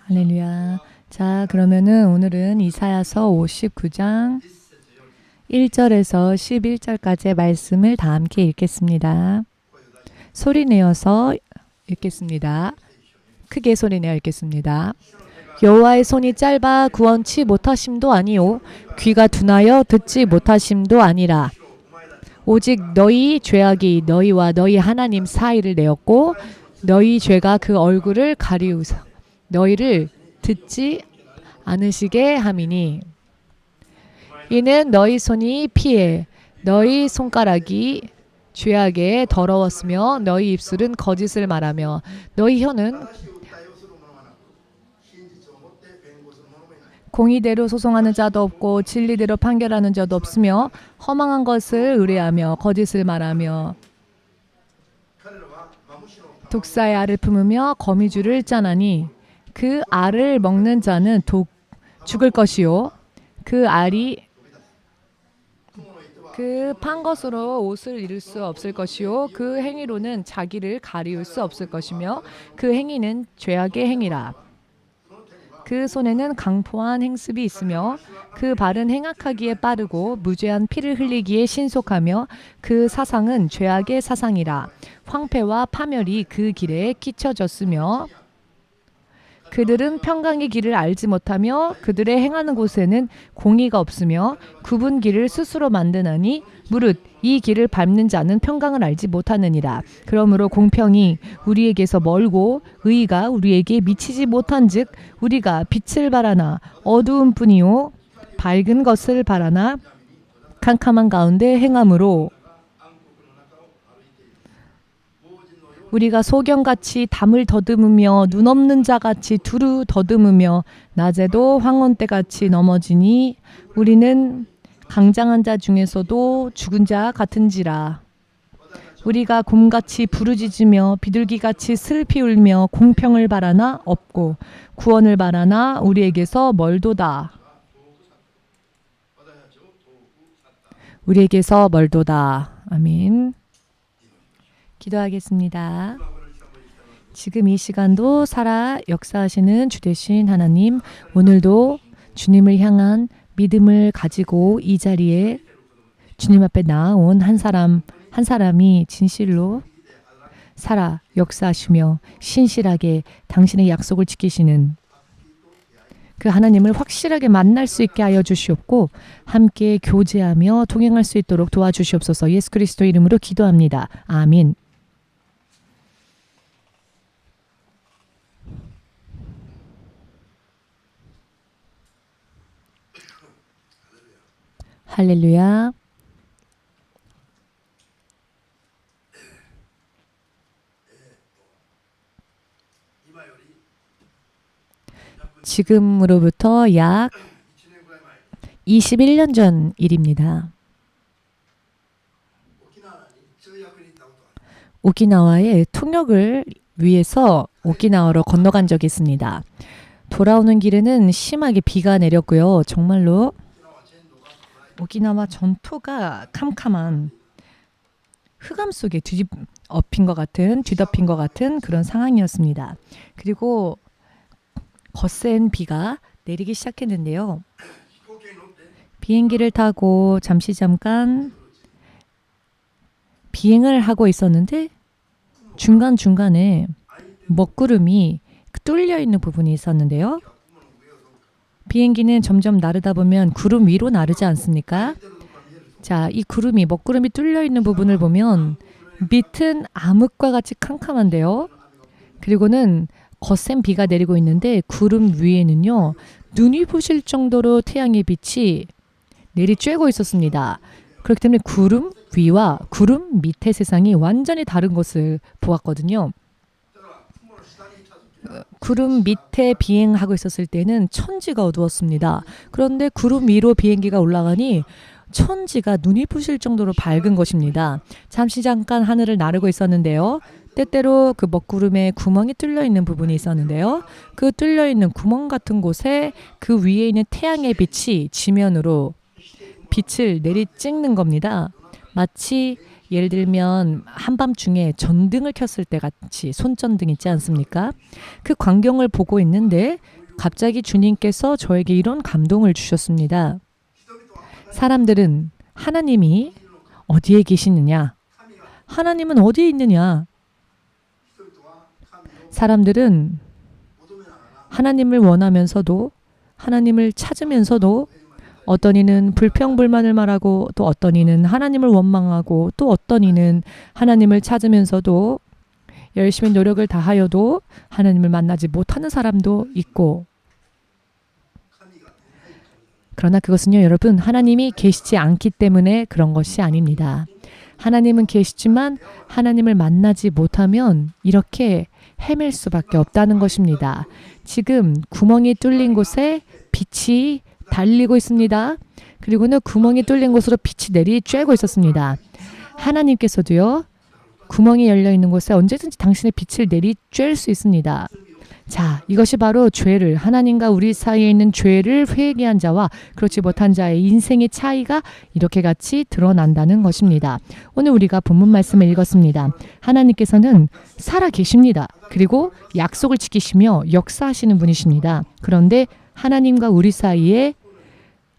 할렐루야. 자, 그러면은 오늘은 이사야서 59장 1절에서 11절까지의 말씀을 다 함께 읽겠습니다. 소리 내어서 읽겠습니다. 크게 소리 내어 읽겠습니다. 여호와의 손이 짧아 구원치 못하심도 아니요 귀가 둔하여 듣지 못하심도 아니라 오직 너희 죄악이 너희와 너희 하나님 사이를 내었고 너희 죄가 그 얼굴을 가리우사 너희를 듣지 않으시게 함이니 이는 너희 손이 피해 너희 손가락이 죄악에 더러웠으며 너희 입술은 거짓을 말하며 너희 혀는 공의대로 소송하는 자도 없고 진리대로 판결하는 자도 없으며 허망한 것을 의뢰하며 거짓을 말하며 독사의 알을 품으며 거미줄을 짜나니 그 알을 먹는 자는 죽을 것이요 그 알이 그 판 것으로 옷을 잃을 수 없을 것이요 그 행위로는 자기를 가리울 수 없을 것이며 그 행위는 죄악의 행위라. 그 손에는 강포한 행습이 있으며 그 발은 행악하기에 빠르고 무죄한 피를 흘리기에 신속하며 그 사상은 죄악의 사상이라. 황폐와 파멸이 그 길에 끼쳐졌으며 그들은 평강의 길을 알지 못하며 그들의 행하는 곳에는 공의가 없으며 굽은 길을 스스로 만드나니 무릇 이 길을 밟는 자는 평강을 알지 못하느니라. 그러므로 공평이 우리에게서 멀고 의의가 우리에게 미치지 못한즉 우리가 빛을 바라나 어두운 뿐이요 밝은 것을 바라나 캄캄한 가운데 행함으로 우리가 소경같이 담을 더듬으며 눈 없는 자같이 두루 더듬으며 낮에도 황혼때같이 넘어지니 우리는 강장한 자 중에서도 죽은 자 같은지라. 우리가 곰같이 부르짖으며 비둘기같이 슬피 울며 공평을 바라나 없고 구원을 바라나 우리에게서 멀도다. 우리에게서 멀도다. 아멘. 기도하겠습니다. 지금 이 시간도 살아 역사하시는 주 되신 하나님, 오늘도 주님을 향한 믿음을 가지고 이 자리에 주님 앞에 나온 한 사람이 진실로 살아 역사하시며 신실하게 당신의 약속을 지키시는 그 하나님을 확실하게 만날 수 있게 하여 주시옵고 함께 교제하며 동행할 수 있도록 도와주시옵소서. 예수 그리스도 이름으로 기도합니다. 아멘. 할렐루야. 지금으로부터 약 21년 전 일입니다. 오키나와의 통역을 위해서 오키나와로 건너간 적이 있습니다. 돌아오는 길에는 심하게 비가 내렸고요. 정말로 오키나와 전토가 캄캄한 흑암 속에 뒤덮인 것 같은 그런 상황이었습니다. 그리고 거센 비가 내리기 시작했는데요. 비행기를 타고 잠깐 비행을 하고 있었는데 중간중간에 먹구름이 뚫려 있는 부분이 있었는데요. 비행기는 점점 나르다 보면 구름 위로 나르지 않습니까? 자, 이 먹구름이 뚫려 있는 부분을 보면 밑은 암흑과 같이 캄캄한데요. 그리고는 거센 비가 내리고 있는데 구름 위에는요. 눈이 부실 정도로 태양의 빛이 내리쬐고 있었습니다. 그렇기 때문에 구름 위와 구름 밑의 세상이 완전히 다른 것을 보았거든요. 구름 밑에 비행하고 있었을 때는 천지가 어두웠습니다. 그런데 구름 위로 비행기가 올라가니 천지가 눈이 부실 정도로 밝은 것입니다. 잠깐 하늘을 나르고 있었는데요. 때때로 그 먹구름에 구멍이 뚫려 있는 부분이 있었는데요. 그 뚫려 있는 구멍 같은 곳에 그 위에 있는 태양의 빛이 지면으로 빛을 내리찍는 겁니다. 마치 예를 들면 한밤중에 전등을 켰을 때 같이 손전등 있지 않습니까? 그 광경을 보고 있는데 갑자기 주님께서 저에게 이런 감동을 주셨습니다. 사람들은 하나님이 어디에 계시느냐? 하나님은 어디에 있느냐? 사람들은 하나님을 원하면서도 하나님을 찾으면서도 어떤 이는 불평불만을 말하고 또 어떤 이는 하나님을 원망하고 또 어떤 이는 하나님을 찾으면서도 열심히 노력을 다하여도 하나님을 만나지 못하는 사람도 있고 그러나 그것은요 여러분 하나님이 계시지 않기 때문에 그런 것이 아닙니다. 하나님은 계시지만 하나님을 만나지 못하면 이렇게 헤맬 수밖에 없다는 것입니다. 지금 구멍이 뚫린 곳에 빛이 달리고 있습니다. 그리고는 구멍이 뚫린 곳으로 빛이 내리쬐고 있었습니다. 하나님께서도요. 구멍이 열려 있는 곳에 언제든지 당신의 빛을 내리쬐을 수 있습니다. 자, 이것이 바로 죄를 하나님과 우리 사이에 있는 죄를 회개한 자와 그렇지 못한 자의 인생의 차이가 이렇게 같이 드러난다는 것입니다. 오늘 우리가 본문 말씀을 읽었습니다. 하나님께서는 살아 계십니다. 그리고 약속을 지키시며 역사하시는 분이십니다. 그런데 하나님과 우리 사이에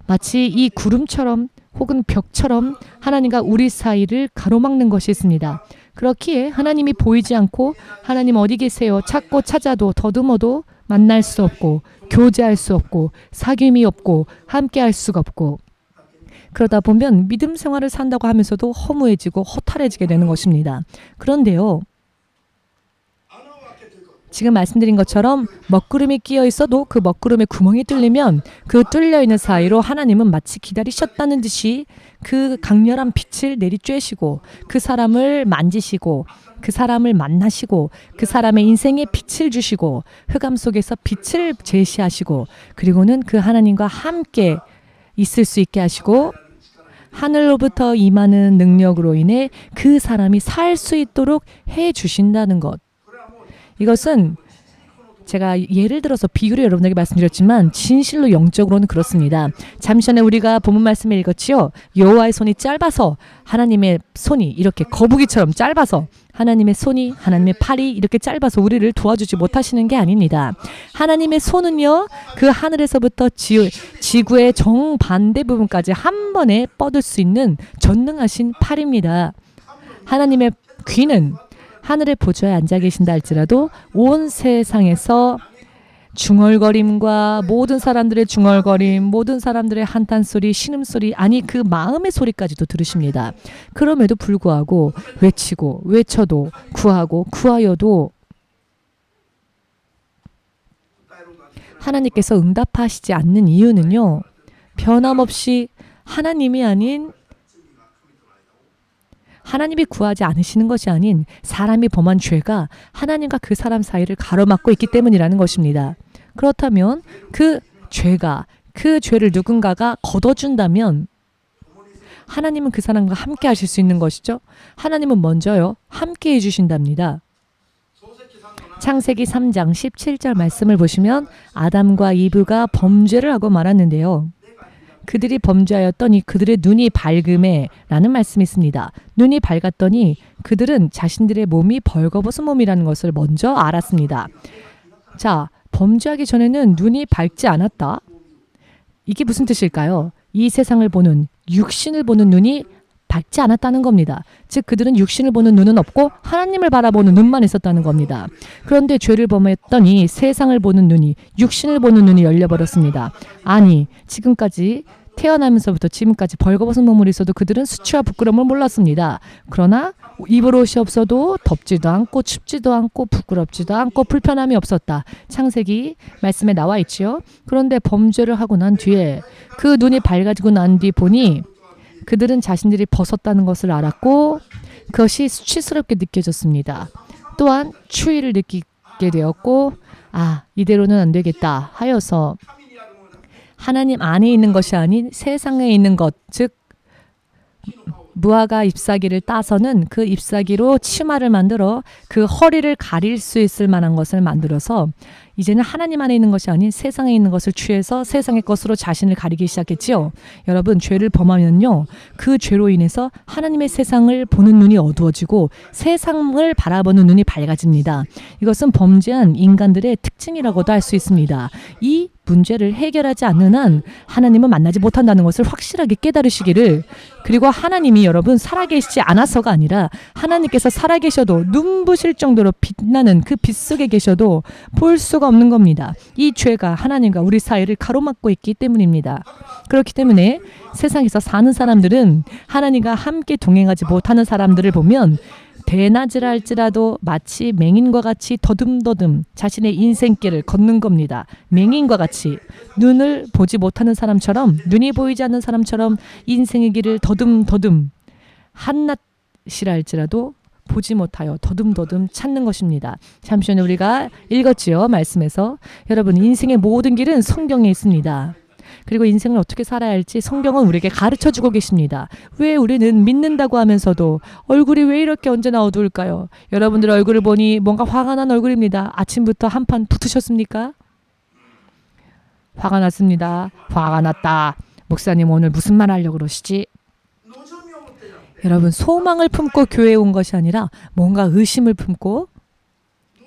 마치 이 구름처럼 혹은 벽처럼 하나님과 우리 사이를 가로막는 것이 있습니다. 그렇기에 하나님이 보이지 않고 하나님 어디 계세요? 찾고 찾아도 더듬어도 만날 수 없고 교제할 수 없고 사귐이 없고 함께할 수가 없고 그러다 보면 믿음 생활을 산다고 하면서도 허무해지고 허탈해지게 되는 것입니다. 그런데요. 지금 말씀드린 것처럼 먹구름이 끼어 있어도 그 먹구름에 구멍이 뚫리면 그 뚫려 있는 사이로 하나님은 마치 기다리셨다는 듯이 그 강렬한 빛을 내리쬐시고 그 사람을 만지시고 그 사람을 만나시고 그 사람의 인생에 빛을 주시고 흑암 속에서 빛을 제시하시고 그리고는 그 하나님과 함께 있을 수 있게 하시고 하늘로부터 임하는 능력으로 인해 그 사람이 살 수 있도록 해 주신다는 것. 이것은 제가 예를 들어서 비유를 여러분에게 말씀드렸지만 진실로 영적으로는 그렇습니다. 잠시 전에 우리가 본문 말씀을 읽었지요. 여호와의 손이 짧아서 하나님의 손이 이렇게 거북이처럼 짧아서 하나님의 손이 하나님의 팔이 이렇게 짧아서 우리를 도와주지 못하시는 게 아닙니다. 하나님의 손은요. 그 하늘에서부터 지구의 정반대 부분까지 한 번에 뻗을 수 있는 전능하신 팔입니다. 하나님의 귀는 하늘의 보좌에 앉아 계신다 할지라도 온 세상에서 중얼거림과 모든 사람들의 중얼거림, 모든 사람들의 한탄소리, 신음소리, 아니 그 마음의 소리까지도 들으십니다. 그럼에도 불구하고 외치고 외쳐도 구하고 구하여도 하나님께서 응답하시지 않는 이유는요. 변함없이 하나님이 아닌 하나님이 구하지 않으시는 것이 아닌 사람이 범한 죄가 하나님과 그 사람 사이를 가로막고 있기 때문이라는 것입니다. 그렇다면 그 죄가 그 죄를 누군가가 걷어준다면 하나님은 그 사람과 함께 하실 수 있는 것이죠. 하나님은 먼저요. 함께 해주신답니다. 창세기 3장 17절 말씀을 보시면 아담과 이브가 범죄를 하고 말았는데요. 그들이 범죄하였더니 그들의 눈이 밝음에 라는 말씀이 있습니다. 눈이 밝았더니 그들은 자신들의 몸이 벌거벗은 몸이라는 것을 먼저 알았습니다. 자, 범죄하기 전에는 눈이 밝지 않았다. 이게 무슨 뜻일까요? 이 세상을 보는 육신을 보는 눈이 밝지 않았다는 겁니다. 즉 그들은 육신을 보는 눈은 없고 하나님을 바라보는 눈만 있었다는 겁니다. 그런데 죄를 범했더니 세상을 보는 눈이 육신을 보는 눈이 열려버렸습니다. 아니 지금까지 태어나면서부터 지금까지 벌거벗은 몸을 있어도 그들은 수치와 부끄러움을 몰랐습니다. 그러나 입을 옷이 없어도 덥지도 않고 춥지도 않고 부끄럽지도 않고 불편함이 없었다. 창세기 말씀에 나와 있지요. 그런데 범죄를 하고 난 뒤에 그 눈이 밝아지고 난 뒤 보니 그들은 자신들이 벗었다는 것을 알았고 그것이 수치스럽게 느껴졌습니다. 또한 추위를 느끼게 되었고 이대로는 안 되겠다 하여서 하나님 안에 있는 것이 아닌 세상에 있는 것, 즉 무화과 잎사귀를 따서는 그 잎사귀로 치마를 만들어 그 허리를 가릴 수 있을 만한 것을 만들어서 이제는 하나님 안에 있는 것이 아닌 세상에 있는 것을 취해서 세상의 것으로 자신을 가리기 시작했지요. 여러분, 죄를 범하면요, 그 죄로 인해서 하나님의 세상을 보는 눈이 어두워지고 세상을 바라보는 눈이 밝아집니다. 이것은 범죄한 인간들의 특징이라고도 할 수 있습니다. 이 문제를 해결하지 않는 한 하나님은 만나지 못한다는 것을 확실하게 깨달으시기를, 그리고 하나님이 여러분 살아계시지 않아서가 아니라 하나님께서 살아계셔도 눈부실 정도로 빛나는 그 빛 속에 계셔도 볼 수가 없는 겁니다. 이 죄가 하나님과 우리 사이를 가로막고 있기 때문입니다. 그렇기 때문에 세상에서 사는 사람들은 하나님과 함께 동행하지 못하는 사람들을 보면 대낮이라 할지라도 마치 맹인과 같이 더듬더듬 자신의 인생길을 걷는 겁니다. 맹인과 같이 눈을 보지 못하는 사람처럼, 눈이 보이지 않는 사람처럼 인생의 길을 더듬더듬 한낮이라 할지라도 보지 못하여 더듬더듬 찾는 것입니다. 잠시 전에 우리가 읽었지요. 말씀에서. 여러분, 인생의 모든 길은 성경에 있습니다. 그리고 인생을 어떻게 살아야 할지 성경은 우리에게 가르쳐주고 계십니다. 왜 우리는 믿는다고 하면서도 얼굴이 왜 이렇게 언제나 어두울까요? 여러분들 얼굴을 보니 뭔가 화가 난 얼굴입니다. 아침부터 한판 붙으셨습니까? 화가 났습니다. 화가 났다. 목사님 오늘 무슨 말 하려고 그러시지? 여러분, 소망을 품고 교회에 온 것이 아니라 뭔가 의심을 품고,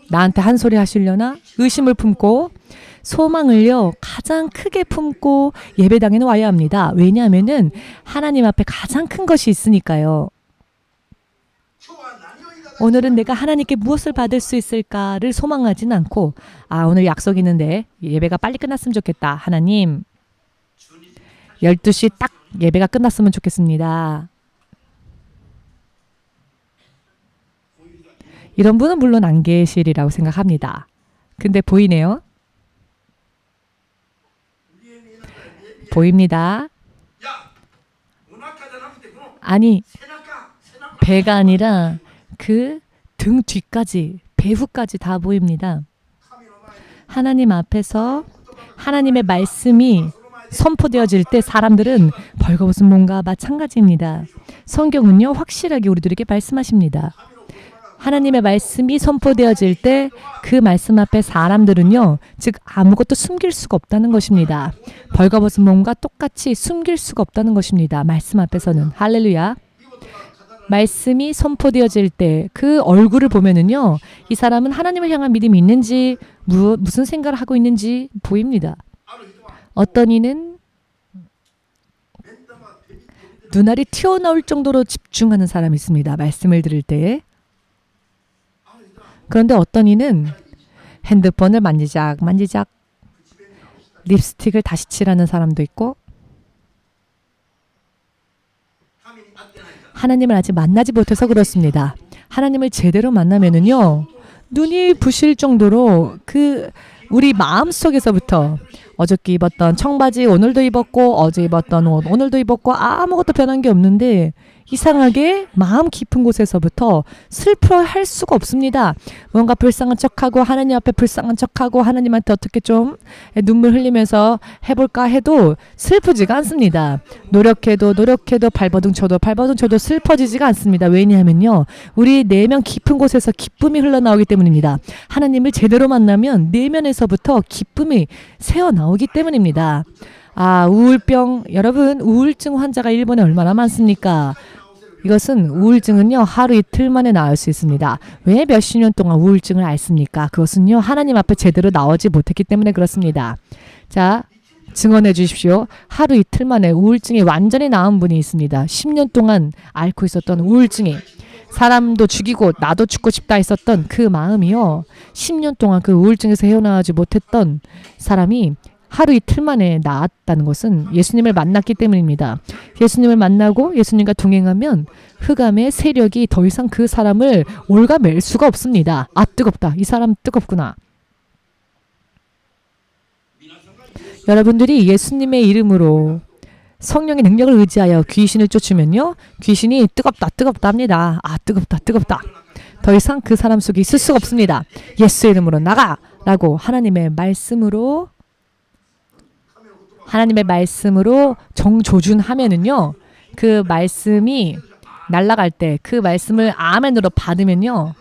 나한테 한 소리 하시려나? 의심을 품고, 소망을요 가장 크게 품고 예배당에는 와야 합니다. 왜냐하면은 하나님 앞에 가장 큰 것이 있으니까요. 오늘은 내가 하나님께 무엇을 받을 수 있을까를 소망하진 않고, 오늘 약속 있는데 예배가 빨리 끝났으면 좋겠다. 하나님 12시 딱 예배가 끝났으면 좋겠습니다. 이런 분은 물론 안 계시리라고 생각합니다. 근데 보이네요. 보입니다. 아니, 배가 아니라 그 등 뒤까지, 배후까지 다 보입니다. 하나님 앞에서 하나님의 말씀이 선포되어질 때 사람들은 벌거벗은 몸과 마찬가지입니다. 성경은요 확실하게 우리들에게 말씀하십니다. 하나님의 말씀이 선포되어질 때 그 말씀 앞에 사람들은요, 즉 아무것도 숨길 수가 없다는 것입니다. 벌거벗은 몸과 똑같이 숨길 수가 없다는 것입니다. 말씀 앞에서는. 할렐루야. 말씀이 선포되어질 때 그 얼굴을 보면은요, 이 사람은 하나님을 향한 믿음이 있는지 무슨 생각을 하고 있는지 보입니다. 어떤 이는 눈알이 튀어나올 정도로 집중하는 사람이 있습니다. 말씀을 들을 때에. 그런데 어떤 이는 핸드폰을 만지작 립스틱을 다시 칠하는 사람도 있고, 하나님을 아직 만나지 못해서 그렇습니다. 하나님을 제대로 만나면은요, 눈이 부실 정도로 우리 마음속에서부터 어저께 입었던 청바지 오늘도 입었고, 어제 입었던 옷 오늘도 입었고, 아무것도 변한 게 없는데 이상하게 마음 깊은 곳에서부터 슬퍼할 수가 없습니다. 뭔가 불쌍한 척하고, 하나님 앞에 불쌍한 척하고, 하나님한테 어떻게 좀 눈물 흘리면서 해볼까 해도 슬프지가 않습니다. 노력해도 발버둥 쳐도 슬퍼지지가 않습니다. 왜냐하면요, 우리 내면 깊은 곳에서 기쁨이 흘러나오기 때문입니다. 하나님을 제대로 만나면 내면에서부터 기쁨이 새어나오기 때문입니다. 우울병, 여러분 우울증 환자가 일본에 얼마나 많습니까? 이것은 우울증은요 하루 이틀 만에 나을 수 있습니다. 왜 몇십 년 동안 우울증을 앓습니까? 그것은요 하나님 앞에 제대로 나오지 못했기 때문에 그렇습니다. 자, 증언해 주십시오. 하루 이틀 만에 우울증이 완전히 나은 분이 있습니다. 10년 동안 앓고 있었던 우울증이, 사람도 죽이고 나도 죽고 싶다 했었던 그 마음이요, 10년 동안 그 우울증에서 헤어나오지 못했던 사람이 하루 이틀 만에 나았다는 것은 예수님을 만났기 때문입니다. 예수님을 만나고 예수님과 동행하면 흑암의 세력이 더 이상 그 사람을 올가맬 수가 없습니다. 뜨겁다. 이 사람 뜨겁구나. 여러분들이 예수님의 이름으로 성령의 능력을 의지하여 귀신을 쫓으면요, 귀신이 뜨겁다 합니다. 뜨겁다. 더 이상 그 사람 속에 있을 수가 없습니다. 예수의 이름으로 나가라고 하나님의 말씀으로 정조준하면은요, 그 말씀이 날아갈 때 그 말씀을 아멘으로 받으면요.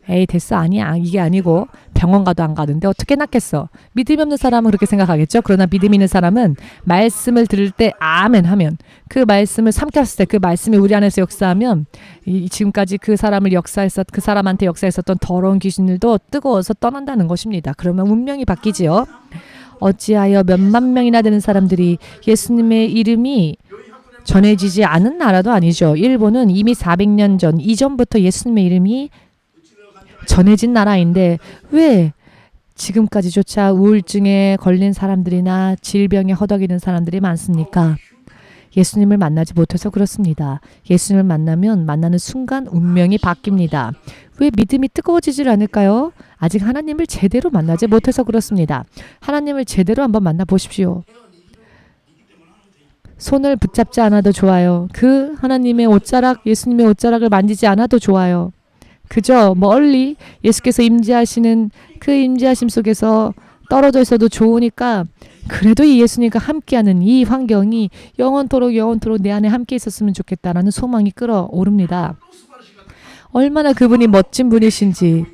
에이 됐어 아니야 이게 아니고 병원 가도 안 가는데 어떻게 낫겠어. 믿음이 없는 사람은 그렇게 생각하겠죠. 그러나 믿음 있는 사람은 말씀을 들을 때 아멘 하면 그 말씀을 삼켰을 때 그 말씀이 우리 안에서 역사하면 지금까지 그 사람을 그 사람한테 역사했었던 더러운 귀신들도 뜨거워서 떠난다는 것입니다. 그러면 운명이 바뀌지요. 어찌하여 몇만 명이나 되는 사람들이 예수님의 이름이 전해지지 않은 나라도 아니죠. 일본은 이미 400년 전 이전부터 예수님의 이름이 전해진 나라인데 왜 지금까지조차 우울증에 걸린 사람들이나 질병에 허덕이는 사람들이 많습니까? 예수님을 만나지 못해서 그렇습니다. 예수님을 만나는 순간 운명이 바뀝니다. 왜 믿음이 뜨거워지질 않을까요? 아직 하나님을 제대로 만나지 못해서 그렇습니다. 하나님을 제대로 한번 만나보십시오. 손을 붙잡지 않아도 좋아요. 그 하나님의 옷자락, 예수님의 옷자락을 만지지 않아도 좋아요. 그저 멀리 예수께서 임재하시는 그 임재하심 속에서 떨어져 있어도 좋으니까 그래도 이 예수님과 함께하는 이 환경이 영원토록 내 안에 함께 있었으면 좋겠다라는 소망이 끌어오릅니다. 얼마나 그분이 멋진 분이신지.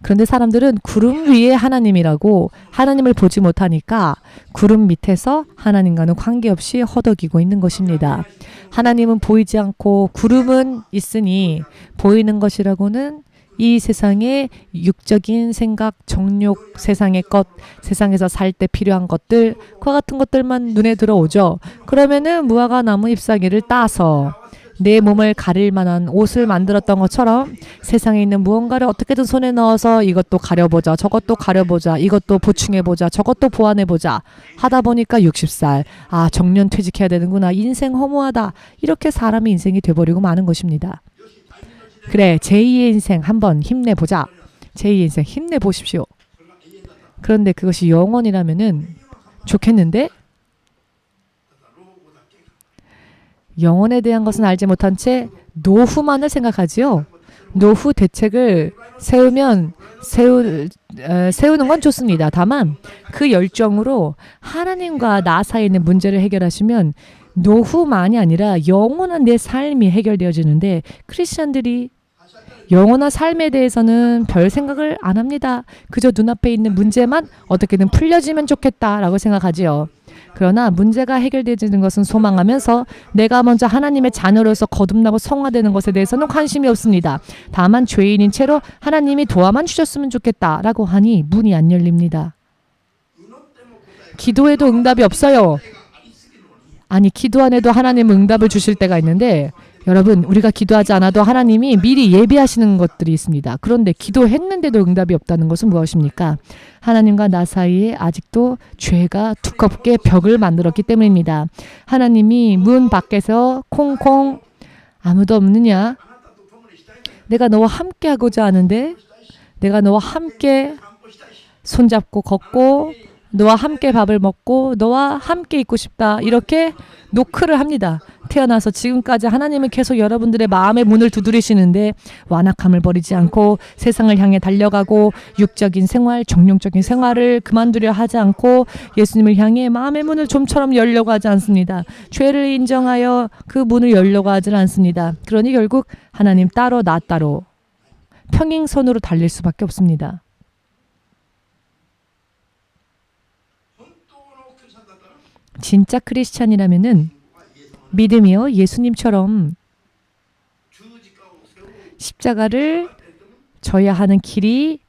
그런데 사람들은 구름 위에 하나님이라고 하나님을 보지 못하니까 구름 밑에서 하나님과는 관계없이 허덕이고 있는 것입니다. 하나님은 보이지 않고 구름은 있으니 보이는 것이라고는 이 세상의 육적인 생각, 정욕, 세상의 것, 세상에서 살 때 필요한 것들, 그와 같은 것들만 눈에 들어오죠. 그러면은 무화과 나무 잎사귀를 따서 내 몸을 가릴 만한 옷을 만들었던 것처럼 세상에 있는 무언가를 어떻게든 손에 넣어서 이것도 가려보자, 저것도 가려보자, 이것도 보충해보자, 저것도 보완해보자 하다 보니까 60살, 정년 퇴직해야 되는구나, 인생 허무하다, 이렇게 사람의 인생이 돼버리고 마는 것입니다. 그래, 제2의 인생 한번 힘내보자. 제2의 인생 힘내보십시오. 그런데 그것이 영원이라면은 좋겠는데 영혼에 대한 것은 알지 못한 채 노후만을 생각하지요. 노후 대책을 세우는 건 좋습니다. 다만 그 열정으로 하나님과 나 사이에 있는 문제를 해결하시면 노후만이 아니라 영원한 내 삶이 해결되어지는데 크리스천들이 영원한 삶에 대해서는 별 생각을 안 합니다. 그저 눈앞에 있는 문제만 어떻게든 풀려지면 좋겠다라고 생각하지요. 그러나 문제가 해결되는 것은 소망하면서 내가 먼저 하나님의 자녀로서 거듭나고 성화되는 것에 대해서는 관심이 없습니다. 다만 죄인인 채로 하나님이 도와만 주셨으면 좋겠다라고 하니 문이 안 열립니다. 기도해도 응답이 없어요. 아니, 기도 안 해도 하나님은 응답을 주실 때가 있는데 여러분, 우리가 기도하지 않아도 하나님이 미리 예비하시는 것들이 있습니다. 그런데 기도했는데도 응답이 없다는 것은 무엇입니까? 하나님과 나 사이에 아직도 죄가 두껍게 벽을 만들었기 때문입니다. 하나님이 문 밖에서 콩콩 아무도 없느냐? 내가 너와 함께 하고자 하는데 내가 너와 함께 손잡고 걷고 너와 함께 밥을 먹고 너와 함께 있고 싶다. 이렇게 노크를 합니다. 태어나서 지금까지 하나님은 계속 여러분들의 마음의 문을 두드리시는데 완악함을 버리지 않고 세상을 향해 달려가고 육적인 생활, 정욕적인 생활을 그만두려 하지 않고 예수님을 향해 마음의 문을 좀처럼 열려고 하지 않습니다. 죄를 인정하여 그 문을 열려고 하지 않습니다. 그러니 결국 하나님 따로 나 따로 평행선으로 달릴 수밖에 없습니다. 진짜 크리스찬이라면은 믿음이요, 예수님처럼 십자가를 져야 하는 길이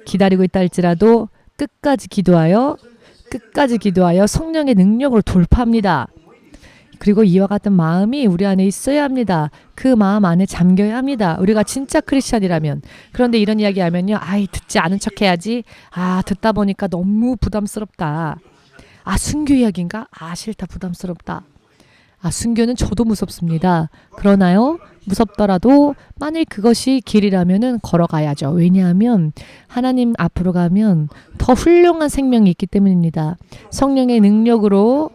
기다리고 있다 할지라도 끝까지 기도하여 성령의 능력으로 돌파합니다. 그리고 이와 같은 마음이 우리 안에 있어야 합니다. 그 마음 안에 잠겨야 합니다. 우리가 진짜 크리스찬이라면. 그런데 이런 이야기 하면요, 듣지 않은 척 해야지. 듣다 보니까 너무 부담스럽다. 순교 이야기인가? 싫다, 부담스럽다. 순교는 저도 무섭습니다. 그러나요, 무섭더라도 만일 그것이 길이라면은 걸어가야죠. 왜냐하면 하나님 앞으로 가면 더 훌륭한 생명이 있기 때문입니다. 성령의 능력으로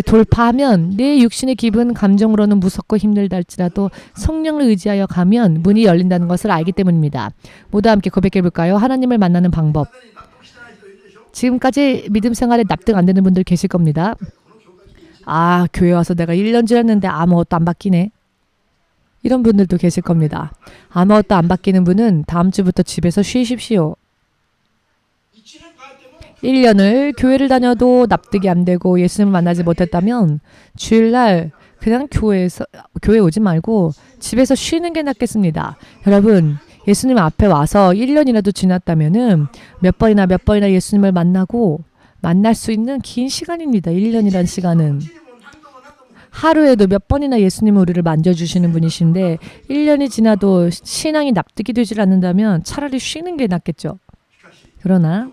돌파하면 내 육신의 기분, 감정으로는 무섭고 힘들다 할지라도 성령을 의지하여 가면 문이 열린다는 것을 알기 때문입니다. 모두 함께 고백해 볼까요? 하나님을 만나는 방법. 지금까지 믿음 생활에 납득 안 되는 분들 계실 겁니다. 교회 와서 내가 1년 지났는데 아무것도 안 바뀌네. 이런 분들도 계실 겁니다. 아무것도 안 바뀌는 분은 다음 주부터 집에서 쉬십시오. 1년을 교회를 다녀도 납득이 안 되고 예수님을 만나지 못했다면 주일날 그냥 교회 오지 말고 집에서 쉬는 게 낫겠습니다. 여러분, 예수님 앞에 와서 1년이라도 지났다면은 몇 번이나 예수님을 만날 수 있는 긴 시간입니다. 1년이라는 시간은. 하루에도 몇 번이나 예수님은 우리를 만져주시는 분이신데 1년이 지나도 신앙이 납득이 되질 않는다면 차라리 쉬는 게 낫겠죠. 그러나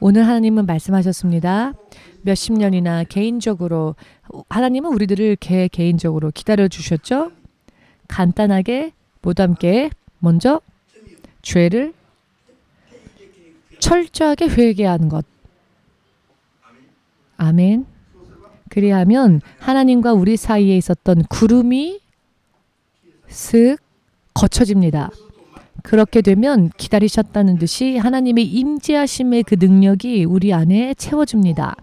오늘 하나님은 말씀하셨습니다. 몇십 년이나 개인적으로 하나님은 우리들을 개인적으로 기다려주셨죠. 간단하게 모두 함께 먼저 죄를 철저하게 회개하는 것. 아멘. 그리하면 하나님과 우리 사이에 있었던 구름이 슥 거쳐집니다. 그렇게 되면 기다리셨다는 듯이 하나님의 임재하심의 그 능력이 우리 안에 채워집니다.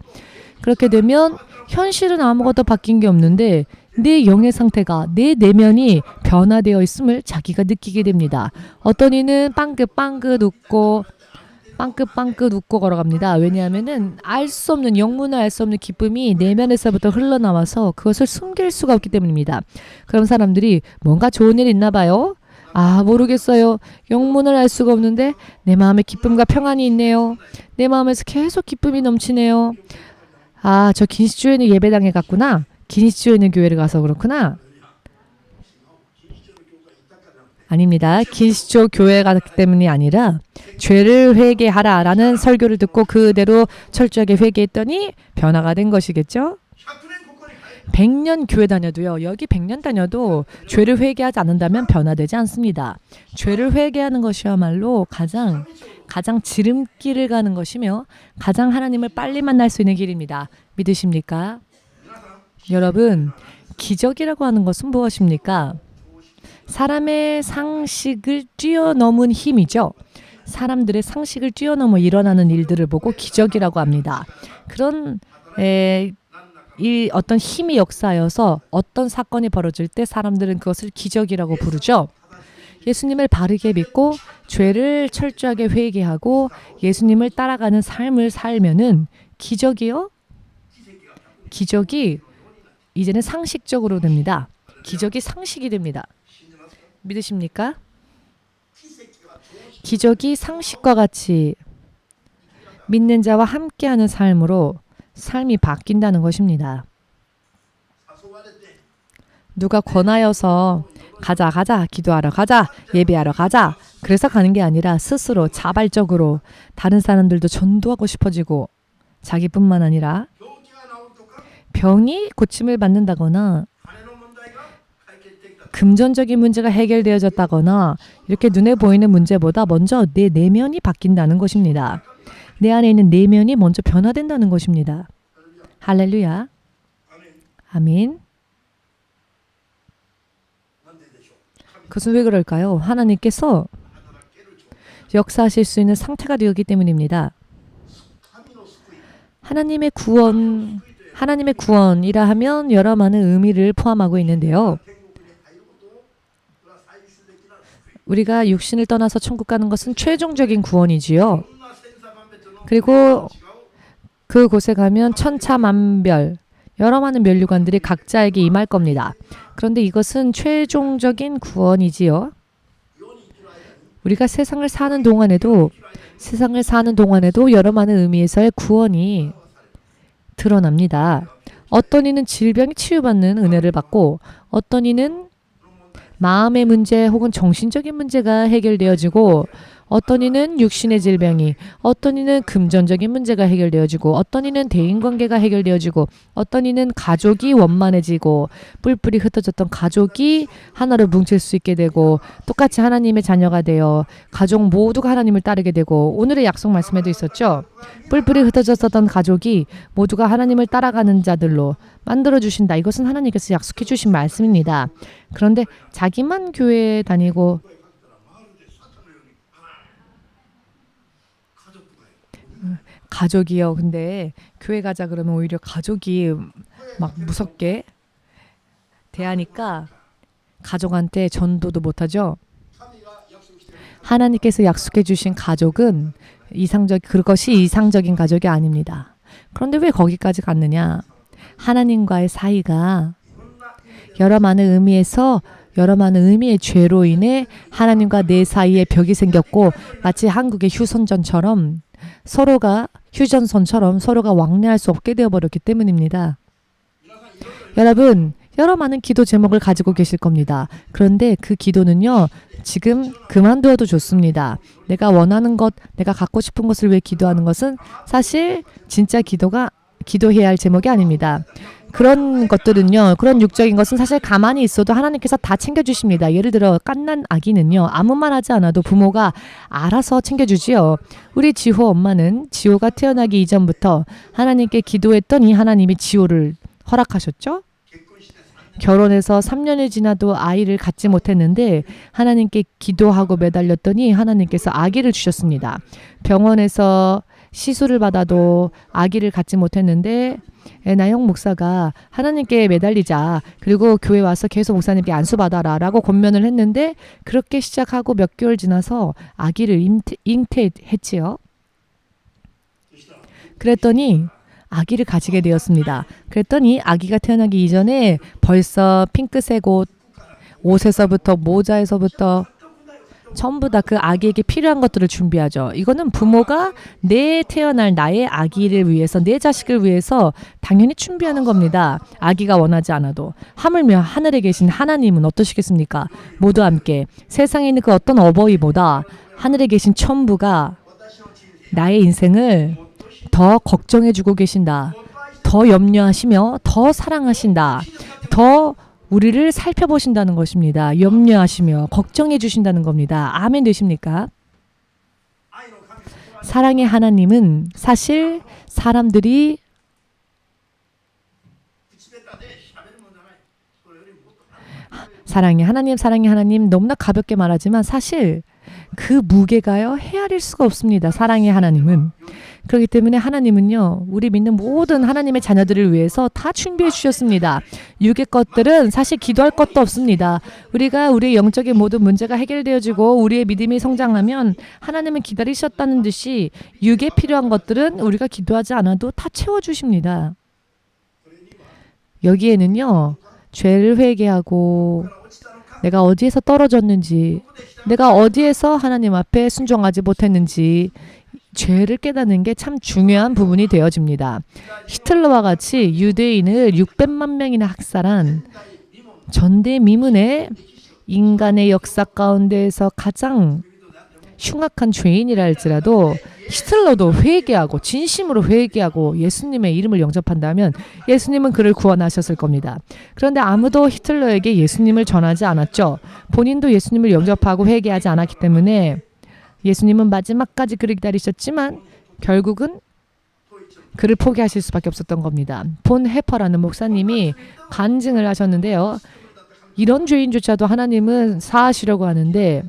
그렇게 되면 현실은 아무것도 바뀐 게 없는데 내 영의 상태가, 내 내면이 변화되어 있음을 자기가 느끼게 됩니다. 어떤 이는 빵긋빵긋 웃고 걸어갑니다. 왜냐하면은 영문을 알 수 없는 기쁨이 내면에서부터 흘러나와서 그것을 숨길 수가 없기 때문입니다. 그럼 사람들이 뭔가 좋은 일 있나 봐요. 모르겠어요. 영문을 알 수가 없는데 내 마음에 기쁨과 평안이 있네요. 내 마음에서 계속 기쁨이 넘치네요. 저 긴시주에는 예배당에 갔구나. 긴시주에는 교회를 가서 그렇구나. 아닙니다. 긴시주 교회에 갔기 때문이 아니라 죄를 회개하라 라는 설교를 듣고 그대로 철저하게 회개했더니 변화가 된 것이겠죠. 100년 교회 다녀도요. 여기 100년 다녀도 죄를 회개하지 않는다면 변화되지 않습니다. 죄를 회개하는 것이야말로 가장 지름길을 가는 것이며 가장 하나님을 빨리 만날 수 있는 길입니다. 믿으십니까? 여러분, 기적이라고 하는 것은 무엇입니까? 사람의 상식을 뛰어넘은 힘이죠. 사람들의 상식을 뛰어넘어 일어나는 일들을 보고 기적이라고 합니다. 그런 이 어떤 힘이 역사하여서 어떤 사건이 벌어질 때 사람들은 그것을 기적이라고 부르죠. 예수님을 바르게 믿고 죄를 철저하게 회개하고 예수님을 따라가는 삶을 살면은 기적이요? 기적이 이제는 상식적으로 됩니다. 기적이 상식이 됩니다. 믿으십니까? 기적이 상식과 같이 믿는 자와 함께하는 삶으로 삶이 바뀐다는 것입니다. 누가 권하여서 가자, 기도하러 가자, 예배하러 가자. 그래서 가는 게 아니라 스스로 자발적으로 다른 사람들도 전도하고 싶어지고 자기뿐만 아니라 병이 고침을 받는다거나 금전적인 문제가 해결되어졌다거나 이렇게 눈에 보이는 문제보다 먼저 내 내면이 바뀐다는 것입니다. 내 안에 있는 내면이 먼저 변화된다는 것입니다. 할렐루야. 아멘. 그것은 왜 그럴까요? 하나님께서 역사하실 수 있는 상태가 되었기 때문입니다. 하나님의 구원이라 하면 여러 많은 의미를 포함하고 있는데요. 우리가 육신을 떠나서 천국 가는 것은 최종적인 구원이지요. 그리고 그곳에 가면 천차만별 여러 많은 면류관들이 각자에게 임할 겁니다. 그런데 이것은 최종적인 구원이지요. 우리가 세상을 사는 동안에도 여러 많은 의미에서의 구원이 드러납니다. 어떤 이는 질병이 치유받는 은혜를 받고 어떤 이는 마음의 문제 혹은 정신적인 문제가 해결되어지고 어떤 이는 육신의 질병이, 어떤 이는 금전적인 문제가 해결되어지고 어떤 이는 대인관계가 해결되어지고 어떤 이는 가족이 원만해지고 뿔뿔이 흩어졌던 가족이 하나로 뭉칠 수 있게 되고 똑같이 하나님의 자녀가 되어 가족 모두가 하나님을 따르게 되고 오늘의 약속 말씀에도 있었죠. 뿔뿔이 흩어졌던 가족이 모두가 하나님을 따라가는 자들로 만들어주신다. 이것은 하나님께서 약속해 주신 말씀입니다. 그런데 자기만 교회에 다니고 가족이요. 근데 교회 가자 그러면 오히려 가족이 막 무섭게 대하니까 가족한테 전도도 못하죠. 하나님께서 약속해 주신 가족은 그것이 이상적인 가족이 아닙니다. 그런데 왜 거기까지 갔느냐? 하나님과의 사이가 여러 많은 의미의 죄로 인해 하나님과 내 사이에 벽이 생겼고, 마치 한국의 휴전선처럼 서로가 왕래할 수 없게 되어버렸기 때문입니다. 여러분, 여러 많은 기도 제목을 가지고 계실 겁니다. 그런데 그 기도는요, 지금 그만두어도 좋습니다. 내가 원하는 것, 내가 갖고 싶은 것을 위해 기도하는 것은 사실 진짜 기도해야 할 제목이 아닙니다. 그런 것들은요, 그런 육적인 것은 사실 가만히 있어도 하나님께서 다 챙겨주십니다. 예를 들어 갓난 아기는요, 아무 말 하지 않아도 부모가 알아서 챙겨주지요. 우리 지호 엄마는 지호가 태어나기 이전부터 하나님께 기도했더니 하나님이 지호를 허락하셨죠. 결혼해서 3년이 지나도 아이를 갖지 못했는데 하나님께 기도하고 매달렸더니 하나님께서 아기를 주셨습니다. 병원에서 시술을 받아도 아기를 갖지 못했는데 나영 목사가 하나님께 매달리자, 그리고 교회 와서 계속 목사님께 안수받아라 라고 권면을 했는데, 그렇게 시작하고 몇 개월 지나서 아기를 잉태했지요. 그랬더니 아기를 가지게 되었습니다. 그랬더니 아기가 태어나기 이전에 벌써 핑크색 옷에서부터 모자에서부터 전부 다 그 아기에게 필요한 것들을 준비하죠. 이거는 부모가 태어날 나의 아기를 위해서, 내 자식을 위해서 당연히 준비하는 겁니다. 아기가 원하지 않아도. 하물며 하늘에 계신 하나님은 어떠시겠습니까? 모두 함께 세상에 있는 그 어떤 어버이보다 하늘에 계신 천부가 나의 인생을 더 걱정해주고 계신다. 더 염려하시며 더 사랑하신다. 더 우리를 살펴보신다는 것입니다. 염려하시며 걱정해 주신다는 겁니다. 아멘 되십니까? 사랑의 하나님은 사실 사람들이 사랑의 하나님 너무나 가볍게 말하지만 사실 그 무게가요, 헤아릴 수가 없습니다. 사랑의 하나님은. 그렇기 때문에 하나님은요, 우리 믿는 모든 하나님의 자녀들을 위해서 다 준비해 주셨습니다. 육의 것들은 사실 기도할 것도 없습니다. 우리의 영적인 모든 문제가 해결되어지고 우리의 믿음이 성장하면 하나님은 기다리셨다는 듯이 육에 필요한 것들은 우리가 기도하지 않아도 다 채워주십니다. 여기에는요, 죄를 회개하고 내가 어디에서 떨어졌는지, 내가 어디에서 하나님 앞에 순종하지 못했는지 죄를 깨닫는 게 참 중요한 부분이 되어집니다. 히틀러와 같이 유대인을 600만 명이나 학살한 전대미문의 인간의 역사 가운데에서 가장 흉악한 죄인이라 할지라도 히틀러도 회개하고 진심으로 회개하고 예수님의 이름을 영접한다면 예수님은 그를 구원하셨을 겁니다. 그런데 아무도 히틀러에게 예수님을 전하지 않았죠. 본인도 예수님을 영접하고 회개하지 않았기 때문에 예수님은 마지막까지 그를 기다리셨지만 결국은 그를 포기하실 수밖에 없었던 겁니다. 본 해퍼라는 목사님이 간증을 하셨는데요. 이런 죄인조차도 하나님은 사하시려고 하는데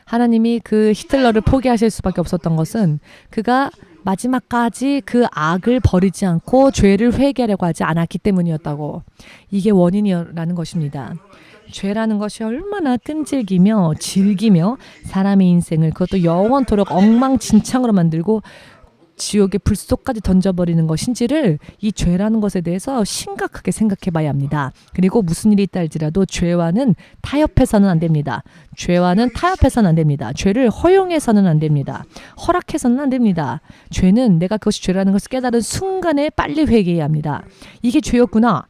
하나님이 그 히틀러를 포기하실 수밖에 없었던 것은 그가 마지막까지 그 악을 버리지 않고 죄를 회개하려고 하지 않았기 때문이었다고. 이게 원인이라는 것입니다. 죄라는 것이 얼마나 끈질기며 질기며 사람의 인생을 그것도 영원토록 엉망진창으로 만들고 지옥의 불속까지 던져버리는 것인지를 이 죄라는 것에 대해서 심각하게 생각해 봐야 합니다. 그리고 무슨 일이 있다 할지라도 죄와는 타협해서는 안 됩니다. 죄와는 타협해서는 안 됩니다. 죄를 허용해서는 안 됩니다. 허락해서는 안 됩니다. 죄는 내가 그것이 죄라는 것을 깨달은 순간에 빨리 회개해야 합니다. 이게 죄였구나.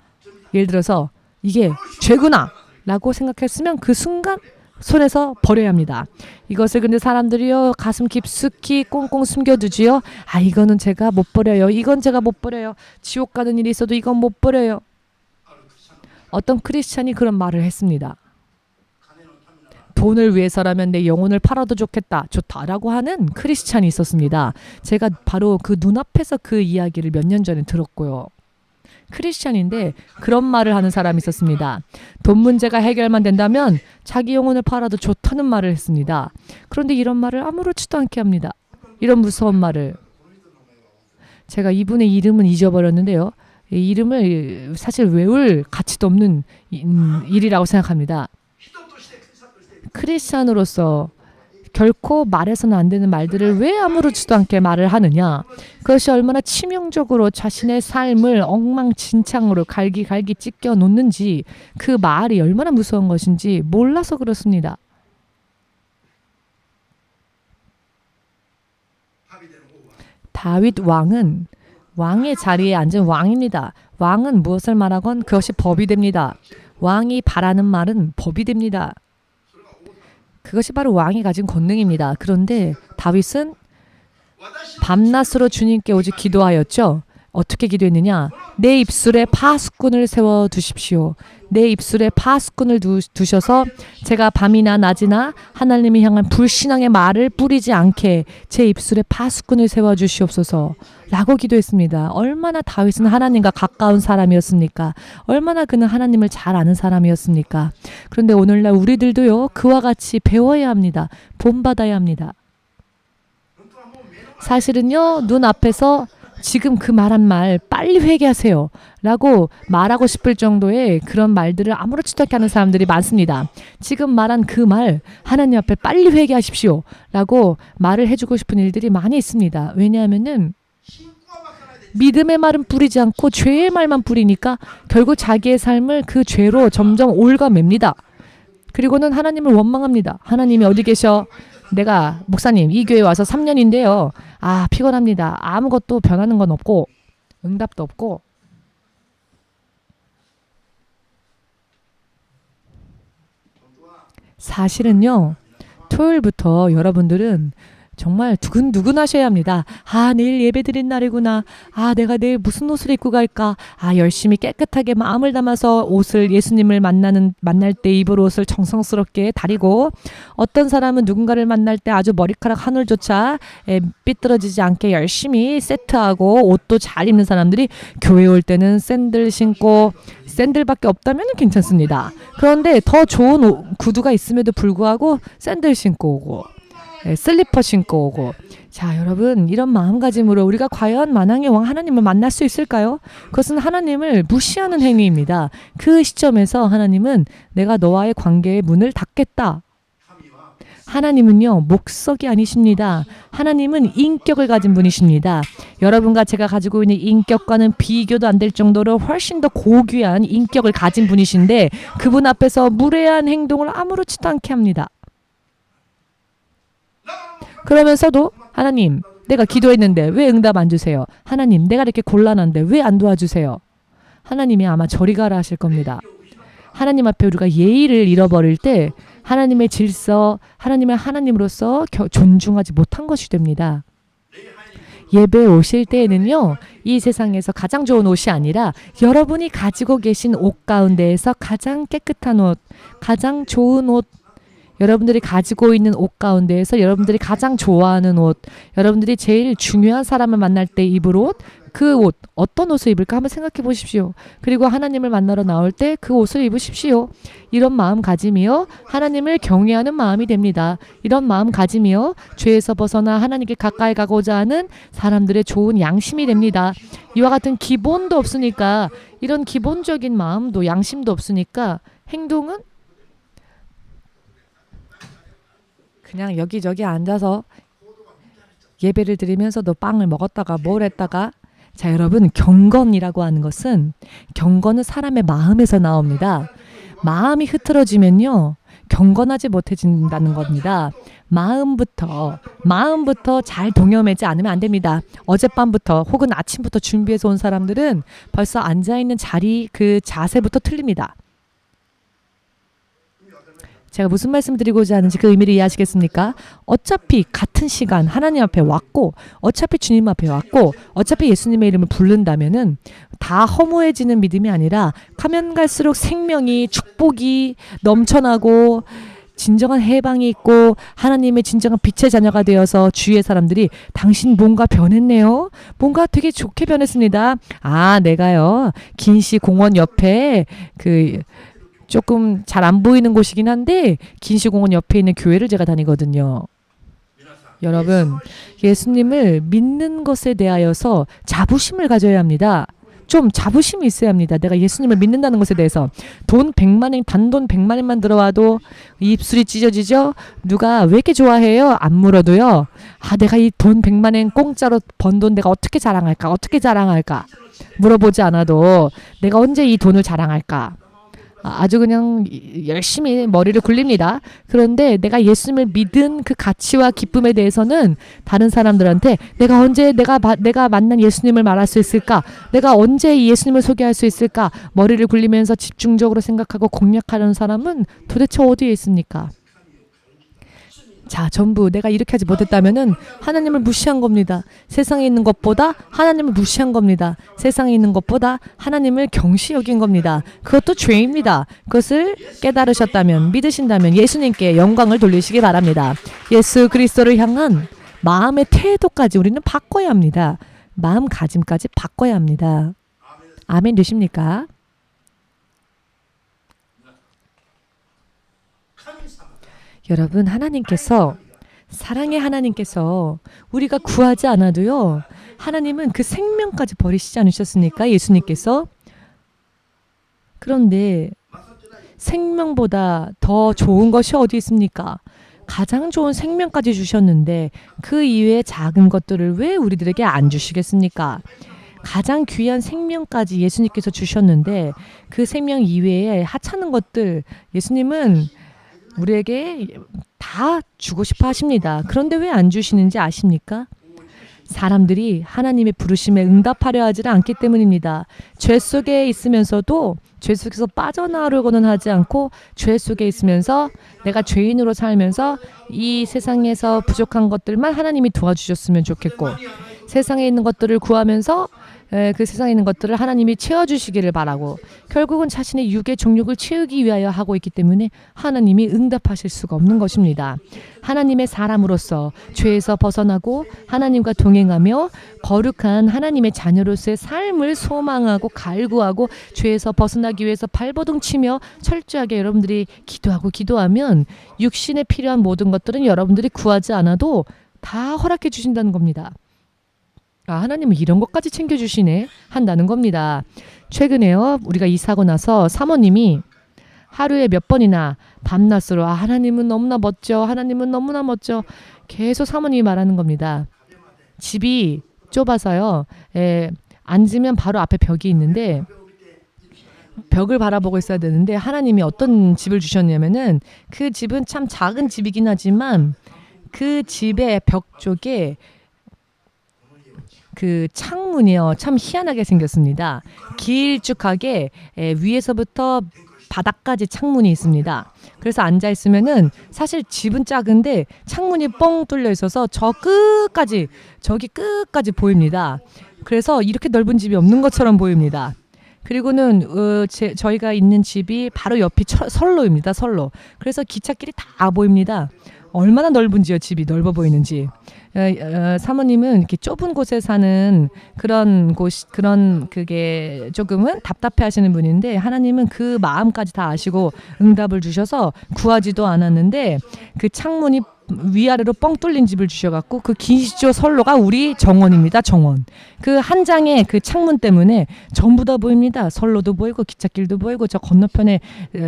예를 들어서 이게 죄구나 라고 생각했으면 그 순간 손에서 버려야 합니다. 이것을 근데 사람들이요, 가슴 깊숙이 꽁꽁 숨겨두지요. 이거는 제가 못 버려요. 이건 제가 못 버려요. 지옥 가는 일이 있어도 이건 못 버려요. 어떤 크리스찬이 그런 말을 했습니다. 돈을 위해서라면 내 영혼을 팔아도 좋다라고 하는 크리스찬이 있었습니다. 제가 바로 그 눈앞에서 그 이야기를 몇 년 전에 들었고요. 크리스찬인데 그런 말을 하는 사람이 있었습니다. 돈 문제가 해결만 된다면 자기 영혼을 팔아도 좋다는 말을 했습니다. 그런데 이런 말을 아무렇지도 않게 합니다. 이런 무서운 말을. 제가 이분의 이름은 잊어버렸는데요. 이 이름을 사실 외울 가치도 없는 일이라고 생각합니다. 크리스찬으로서 결코 말해서는 안 되는 말들을 왜 아무렇지도 않게 말을 하느냐. 그것이 얼마나 치명적으로 자신의 삶을 엉망진창으로 갈기갈기 찢겨 놓는지, 그 말이 얼마나 무서운 것인지 몰라서 그렇습니다. 다윗 왕은 왕의 자리에 앉은 왕입니다. 왕은 무엇을 말하건 그것이 법이 됩니다. 왕이 바라는 말은 법이 됩니다. 그것이 바로 왕이 가진 권능입니다. 그런데 다윗은 밤낮으로 주님께 오직 기도하였죠. 어떻게 기도했느냐? 내 입술에 파수꾼을 세워두십시오. 내 입술에 파수꾼을 두셔서 제가 밤이나 낮이나 하나님을 향한 불신앙의 말을 뿌리지 않게 제 입술에 파수꾼을 세워주시옵소서 라고 기도했습니다. 얼마나 다윗은 하나님과 가까운 사람이었습니까? 얼마나 그는 하나님을 잘 아는 사람이었습니까? 그런데 오늘날 우리들도요, 그와 같이 배워야 합니다. 본받아야 합니다. 사실은요, 눈앞에서 지금 그 말한 말 빨리 회개하세요 라고 말하고 싶을 정도의 그런 말들을 아무렇지도 않게 하는 사람들이 많습니다. 지금 말한 그 말 하나님 앞에 빨리 회개하십시오 라고 말을 해주고 싶은 일들이 많이 있습니다. 왜냐하면은 믿음의 말은 뿌리지 않고 죄의 말만 뿌리니까 결국 자기의 삶을 그 죄로 점점 올가맵니다. 그리고는 하나님을 원망합니다. 하나님이 어디 계셔? 내가 목사님 이 교회 와서 3년인데요. 아, 피곤합니다. 아무것도 변하는 건 없고 응답도 없고. 사실은요, 토요일부터 여러분들은 정말 두근두근 하셔야 합니다. 아, 내일 예배드린 날이구나. 아, 내가 내일 무슨 옷을 입고 갈까? 아, 열심히 깨끗하게 마음을 담아서 옷을 예수님을 만날 때 입을 옷을 정성스럽게 다리고, 어떤 사람은 누군가를 만날 때 아주 머리카락 한 올조차 삐뚤어지지 않게 열심히 세트하고 옷도 잘 입는 사람들이 교회 올 때는 샌들 신고, 샌들밖에 없다면 괜찮습니다. 그런데 더 좋은 구두가 있음에도 불구하고 샌들 신고 오고 슬리퍼 신고 오고. 자, 여러분, 이런 마음가짐으로 우리가 과연 만왕의 왕 하나님을 만날 수 있을까요? 그것은 하나님을 무시하는 행위입니다. 그 시점에서 하나님은 내가 너와의 관계의 문을 닫겠다. 하나님은요, 목석이 아니십니다. 하나님은 인격을 가진 분이십니다. 여러분과 제가 가지고 있는 인격과는 비교도 안 될 정도로 훨씬 더 고귀한 인격을 가진 분이신데, 그분 앞에서 무례한 행동을 아무렇지도 않게 합니다. 그러면서도 하나님, 내가 기도했는데 왜 응답 안 주세요? 하나님, 내가 이렇게 곤란한데 왜 안 도와주세요? 하나님이 아마 저리 가라 하실 겁니다. 하나님 앞에 우리가 예의를 잃어버릴 때 하나님의 질서, 하나님의 하나님으로서 존중하지 못한 것이 됩니다. 예배에 오실 때에는요, 이 세상에서 가장 좋은 옷이 아니라 여러분이 가지고 계신 옷 가운데에서 가장 깨끗한 옷, 가장 좋은 옷, 여러분들이 가지고 있는 옷 가운데에서 여러분들이 가장 좋아하는 옷, 여러분들이 제일 중요한 사람을 만날 때 입을 옷, 그 옷, 어떤 옷을 입을까 한번 생각해 보십시오. 그리고 하나님을 만나러 나올 때 그 옷을 입으십시오. 이런 마음가짐이요, 하나님을 경외하는 마음이 됩니다. 이런 마음가짐이요, 죄에서 벗어나 하나님께 가까이 가고자 하는 사람들의 좋은 양심이 됩니다. 이와 같은 기본도 없으니까, 이런 기본적인 마음도 양심도 없으니까 행동은 그냥 여기저기 앉아서 예배를 드리면서도 빵을 먹었다가 뭘 했다가. 자, 여러분, 경건이라고 하는 것은, 경건은 사람의 마음에서 나옵니다. 마음이 흐트러지면요, 경건하지 못해진다는 겁니다. 마음부터 잘 동여매지 않으면 안 됩니다. 어젯밤부터 혹은 아침부터 준비해서 온 사람들은 벌써 앉아있는 자리, 그 자세부터 틀립니다. 제가 무슨 말씀 드리고자 하는지 그 의미를 이해하시겠습니까? 어차피 같은 시간 하나님 앞에 왔고, 어차피 주님 앞에 왔고, 어차피 예수님의 이름을 부른다면은 다 허무해지는 믿음이 아니라 가면 갈수록 생명이, 축복이 넘쳐나고 진정한 해방이 있고 하나님의 진정한 빛의 자녀가 되어서 주위의 사람들이 당신 뭔가 변했네요. 뭔가 되게 좋게 변했습니다. 아, 내가요, 긴시 공원 옆에 조금 잘 안 보이는 곳이긴 한데 긴시공원 옆에 있는 교회를 제가 다니거든요. 여러분, 예수님을 믿는 것에 대하여서 자부심을 가져야 합니다. 좀 자부심이 있어야 합니다. 내가 예수님을 믿는다는 것에 대해서. 돈 100만 원, 단돈 100만 원만 들어와도 입술이 찢어지죠. 누가 왜 이렇게 좋아해요? 안 물어도요. 내가 이 돈 100만 원 공짜로 번 돈 내가 어떻게 자랑할까? 어떻게 자랑할까? 물어보지 않아도 내가 언제 이 돈을 자랑할까? 아주 그냥 열심히 머리를 굴립니다. 그런데 내가 예수님을 믿은 그 가치와 기쁨에 대해서는 다른 사람들한테 내가 언제 내가 만난 예수님을 말할 수 있을까? 내가 언제 이 예수님을 소개할 수 있을까? 머리를 굴리면서 집중적으로 생각하고 공략하는 사람은 도대체 어디에 있습니까? 자, 전부 내가 이렇게 하지 못했다면은 하나님을 무시한 겁니다. 세상에 있는 것보다 하나님을 무시한 겁니다. 세상에 있는 것보다 하나님을 경시 여긴 겁니다. 그것도 죄입니다. 그것을 깨달으셨다면, 믿으신다면 예수님께 영광을 돌리시기 바랍니다. 예수 그리스도를 향한 마음의 태도까지 우리는 바꿔야 합니다. 마음가짐까지 바꿔야 합니다. 아멘 되십니까? 여러분, 하나님께서, 사랑의 하나님께서 우리가 구하지 않아도요, 하나님은 그 생명까지 버리시지 않으셨습니까? 예수님께서. 그런데 생명보다 더 좋은 것이 어디 있습니까? 가장 좋은 생명까지 주셨는데 그 이외의 작은 것들을 왜 우리들에게 안 주시겠습니까? 가장 귀한 생명까지 예수님께서 주셨는데 그 생명 이외에 하찮은 것들 예수님은 우리에게 다 주고 싶어 하십니다. 그런데 왜 안 주시는지 아십니까? 사람들이 하나님의 부르심에 응답하려 하지 않기 때문입니다. 죄 속에 있으면서도 죄 속에서 빠져나오려고는 하지 않고 죄 속에 있으면서 내가 죄인으로 살면서 이 세상에서 부족한 것들만 하나님이 도와주셨으면 좋겠고 세상에 있는 것들을 구하면서 그 세상에 있는 것들을 하나님이 채워주시기를 바라고 결국은 자신의 육의 정욕을 채우기 위하여 하고 있기 때문에 하나님이 응답하실 수가 없는 것입니다. 하나님의 사람으로서 죄에서 벗어나고 하나님과 동행하며 거룩한 하나님의 자녀로서의 삶을 소망하고 갈구하고 죄에서 벗어나기 위해서 발버둥 치며 철저하게 여러분들이 기도하면 육신에 필요한 모든 것들은 여러분들이 구하지 않아도 다 허락해 주신다는 겁니다. 하나님은 이런 것까지 챙겨주시네 한다는 겁니다. 최근에요. 우리가 이사하고 나서 사모님이 하루에 몇 번이나 밤낮으로 하나님은 너무나 멋져. 하나님은 너무나 멋져. 계속 사모님이 말하는 겁니다. 집이 좁아서요. 앉으면 바로 앞에 벽이 있는데 벽을 바라보고 있어야 되는데 하나님이 어떤 집을 주셨냐면은 그 집은 참 작은 집이긴 하지만 그 집의 벽 쪽에 그 창문이요. 참 희한하게 생겼습니다. 길쭉하게 위에서부터 바닥까지 창문이 있습니다. 그래서 앉아 있으면은 사실 집은 작은데 창문이 뻥 뚫려 있어서 저기 끝까지 보입니다. 그래서 이렇게 넓은 집이 없는 것처럼 보입니다. 그리고는 저희가 있는 집이 바로 옆이 선로입니다. 선로. 그래서 기찻길이 다 보입니다. 얼마나 넓은지요. 집이 넓어 보이는지. 사모님은 이렇게 좁은 곳에 사는 그런 그게 조금은 답답해 하시는 분인데 하나님은 그 마음까지 다 아시고 응답을 주셔서 구하지도 않았는데 그 창문이 위아래로 뻥 뚫린 집을 주셔갖고 그 기시조 선로가 우리 정원입니다. 정원. 그 한 장의 그 창문 때문에 전부 다 보입니다. 선로도 보이고 기찻길도 보이고 저 건너편에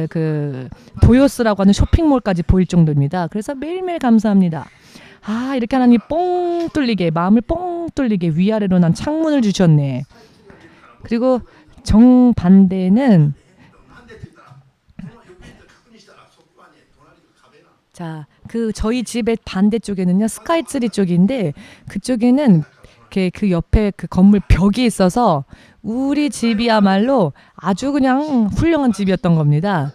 그 도요스라고 하는 쇼핑몰까지 보일 정도입니다. 그래서 매일매일 감사합니다. 이렇게 하나님 뻥 뚫리게 마음을 뻥 뚫리게 위아래로 난 창문을 주셨네. 그리고 정반대는 저희 집의 반대쪽에는요 스카이트리 쪽인데 그쪽에는 그 옆에 그 건물 벽이 있어서 우리 집이야말로 아주 그냥 훌륭한 집이었던 겁니다.